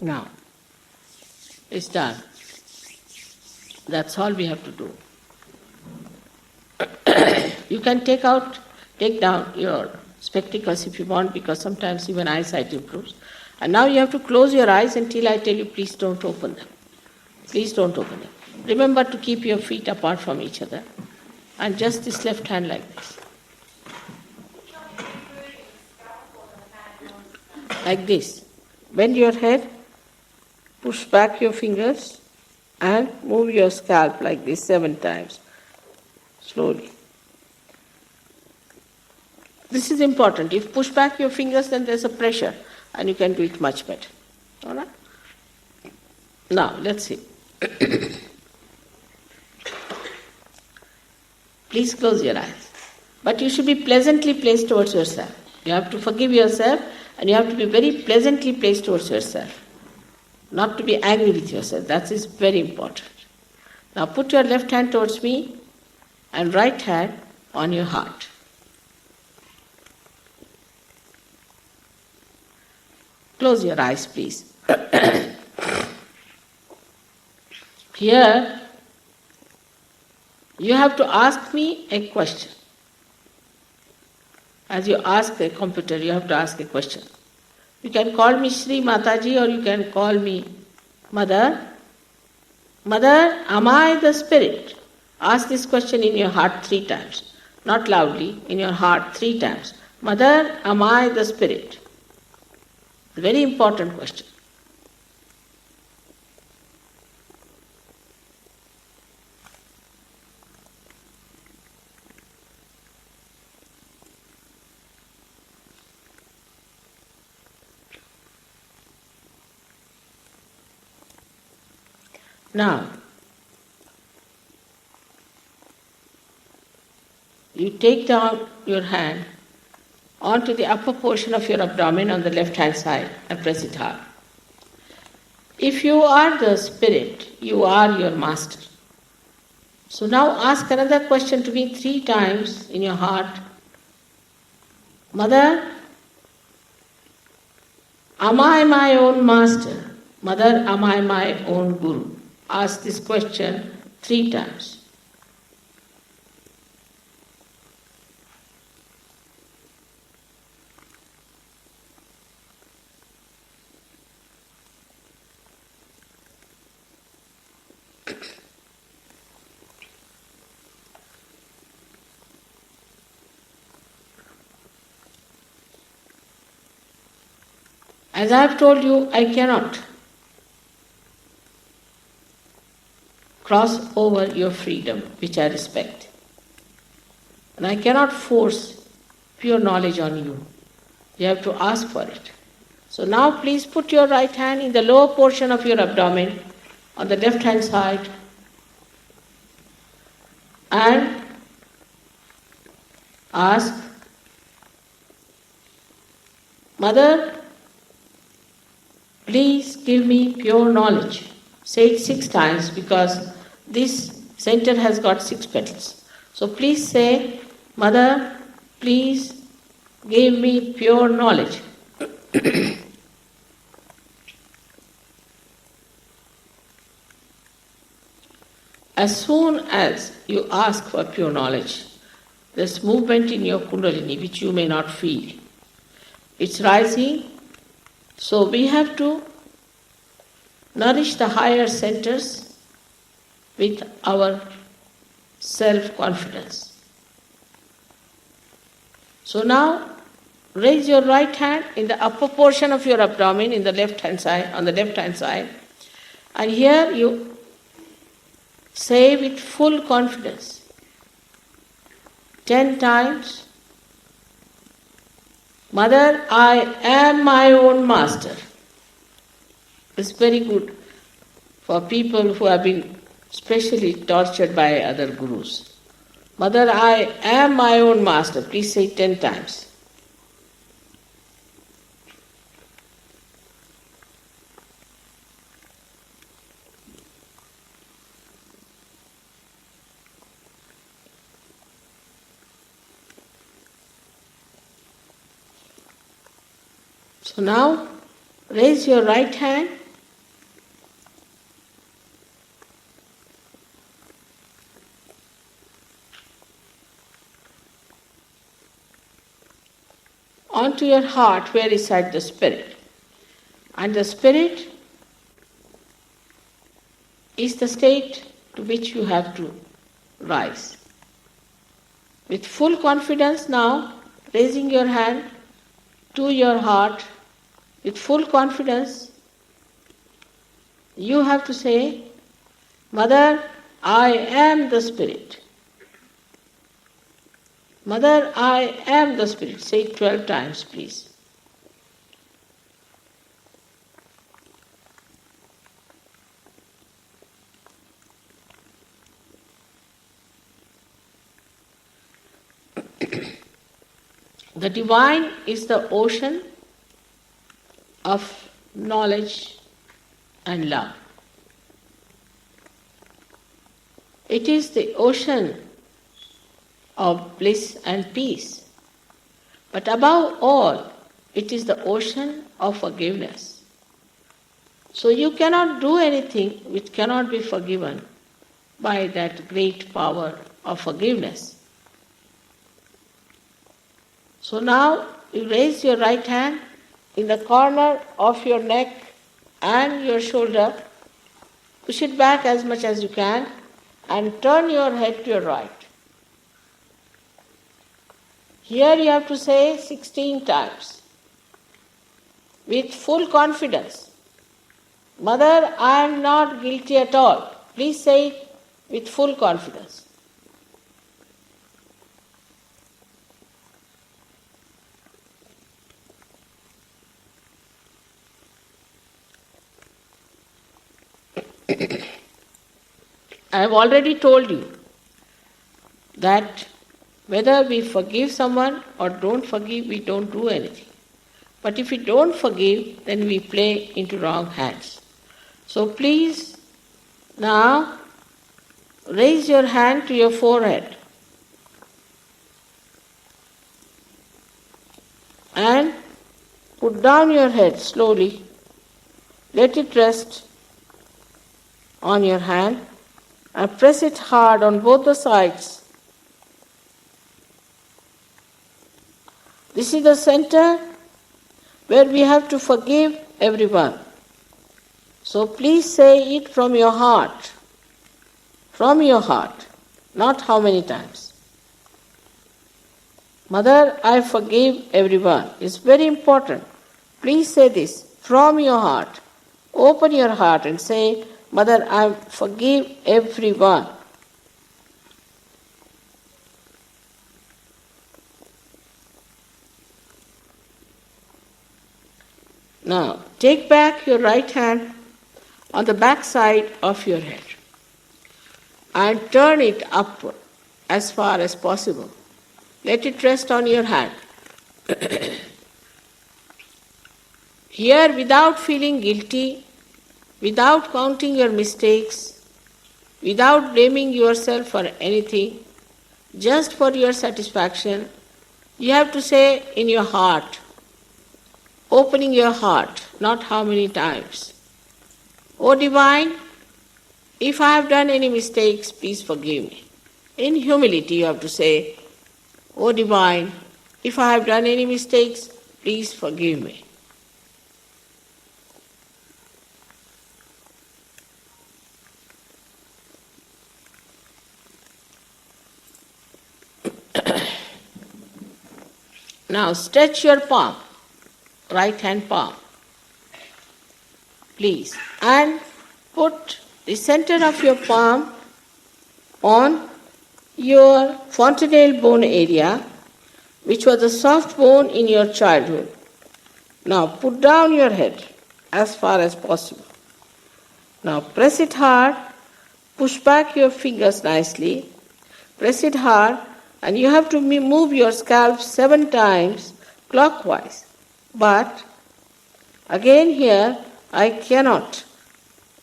S1: Now, it's done. That's all we have to do. You can take down your spectacles if you want, because sometimes even eyesight improves. And now you have to close your eyes until I tell you, please don't open them. Please don't open them. Remember to keep your feet apart from each other. And just this left hand like this. Like this. Bend your head, push back your fingers, and move your scalp like this 7 times. Slowly. This is important. If you push back your fingers, then there's a pressure, and you can do it much better. All right? Now, let's see. Please close your eyes. But you should be pleasantly placed towards yourself. You have to forgive yourself, and you have to be very pleasantly placed towards yourself. Not to be angry with yourself. That is very important. Now put your left hand towards me and right hand on your heart. Close your eyes, please. Here, you have to ask me a question. As you ask a computer, you have to ask a question. You can call me Shri Mataji, or you can call me Mother. Mother, am I the spirit? Ask this question in your heart 3 times. Not loudly, in your heart 3 times. Mother, am I the spirit? Very important question. Now, you take down your hand onto the upper portion of your abdomen on the left hand side and press it hard. If you are the spirit, you are your master. So now ask another question to me 3 times in your heart. Mother, am I my own master? Mother, am I my own guru? Ask this question 3 times. As I have told you, I cannot cross over your freedom, which I respect. And I cannot force pure knowledge on you. You have to ask for it. So now please put your right hand in the lower portion of your abdomen on the left hand side and ask, Mother, please give me pure knowledge. Say it 6 times because this center has got 6 petals. So please say, Mother, please give me pure knowledge. As soon as you ask for pure knowledge, there's movement in your Kundalini which you may not feel. It's rising, so we have to nourish the higher centers with our self-confidence. So now, raise your right hand in the upper portion of your abdomen in the left hand side, on the left hand side, and here you say with full confidence 10 times, Mother, I am my own master. It's very good for people who have been specially tortured by other gurus. Mother, I am my own master. Please say it 10 times. So now, raise your right hand onto your heart where resides the spirit. And the spirit is the state to which you have to rise. With full confidence now, raising your hand to your heart, with full confidence, you have to say, Mother, I am the Spirit. Mother, I am the Spirit. Say it 12 times, please. The divine is the ocean of knowledge and love. It is the ocean of bliss and peace. But above all, it is the ocean of forgiveness. So you cannot do anything which cannot be forgiven by that great power of forgiveness. So now you raise your right hand in the corner of your neck and your shoulder. Push it back as much as you can and turn your head to your right. Here you have to say 16 times with full confidence. Mother, I am not guilty at all. Please say it with full confidence. I have already told you that whether we forgive someone or don't forgive, we don't do anything. But if we don't forgive, then we play into wrong hands. So please now raise your hand to your forehead and put down your head slowly. Let it rest on your hand and press it hard on both the sides. This is the center where we have to forgive everyone. So please say it from your heart. From your heart, not how many times. Mother, I forgive everyone. It's very important. Please say this from your heart. Open your heart and say, Mother, I forgive everyone. Now, take back your right hand on the back side of your head and turn it upward as far as possible. Let it rest on your hand. Here, without feeling guilty, without counting your mistakes, without blaming yourself for anything, just for your satisfaction, you have to say in your heart, opening your heart, not how many times. O Divine, if I have done any mistakes, please forgive me. In humility you have to say, O Divine, if I have done any mistakes, please forgive me. Now stretch your palm, right hand palm, please, and put the center of your palm on your fontanelle bone area, which was a soft bone in your childhood. Now put down your head as far as possible. Now press it hard, push back your fingers nicely, press it hard, and you have to move your scalp 7 times clockwise. But again here, I cannot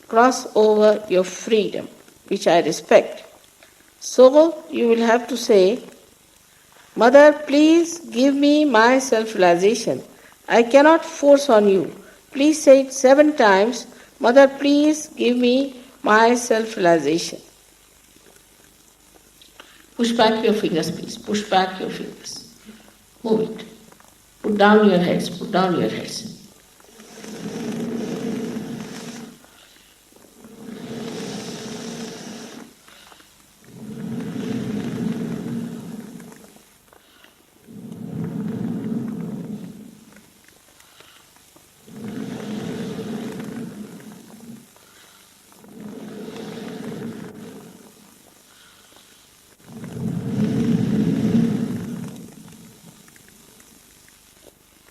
S1: cross over your freedom, which I respect. So you will have to say, Mother, please give me my self-realization. I cannot force on you. Please say it 7 times. Mother, please give me my self-realization. Push back your fingers, please. Push back your fingers. Move it. Put down your heads. Put down your heads.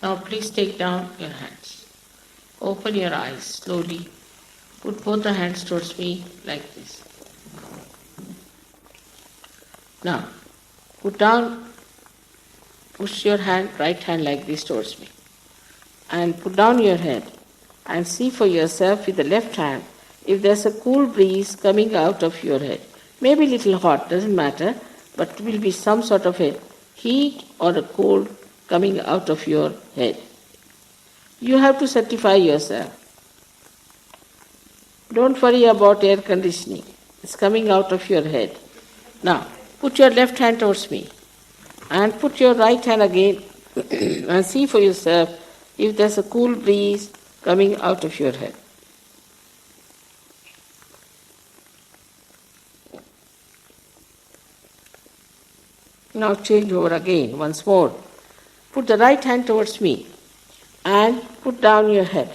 S1: Now please take down your hands. Open your eyes slowly. Put both the hands towards me like this. Now, push your right hand like this towards me. And put down your head and see for yourself with the left hand if there's a cool breeze coming out of your head. Maybe a little hot, doesn't matter, but it will be some sort of a heat or a cold coming out of your head. You have to certify yourself. Don't worry about air conditioning. It's coming out of your head. Now, put your left hand towards me and put your right hand again and see for yourself if there's a cool breeze coming out of your head. Now change over again once more. Put the right hand towards me and put down your head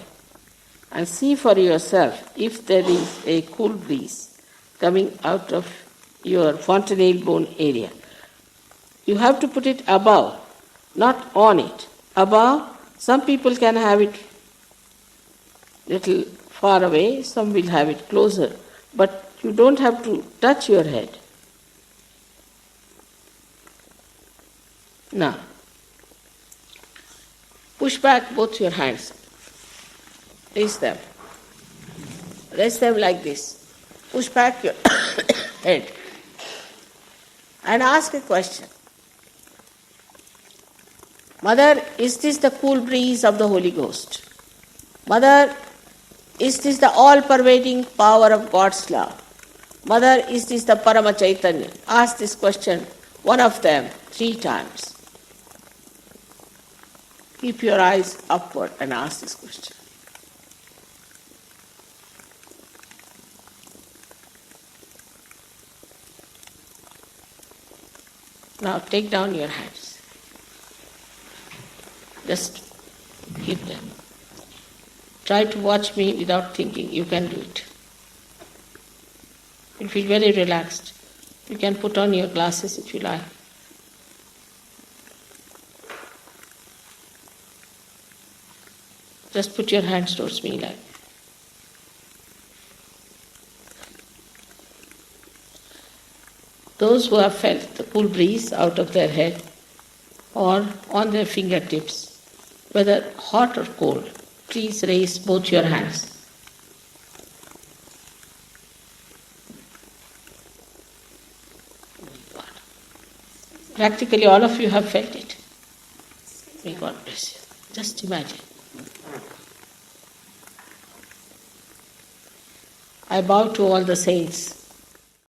S1: and see for yourself if there is a cool breeze coming out of your fontanelle bone area. You have to put it above, not on it. Above, some people can have it little far away, some will have it closer, but you don't have to touch your head. Now, push back both your hands. Raise them. Raise them like this. Push back your head. And ask a question. Mother, is this the cool breeze of the Holy Ghost? Mother, is this the all-pervading power of God's love? Mother, is this the Parama Chaitanya? Ask this question, one of them, 3 times. Keep your eyes upward and ask this question. Now take down your hands. Just keep them. Try to watch me without thinking. You can do it. You'll feel very relaxed. You can put on your glasses if you like. Just put your hands towards me like. Those who have felt the cool breeze out of their head or on their fingertips, whether hot or cold, please raise both your hands. Practically all of you have felt it. May God bless you. Just imagine. I bow to all the saints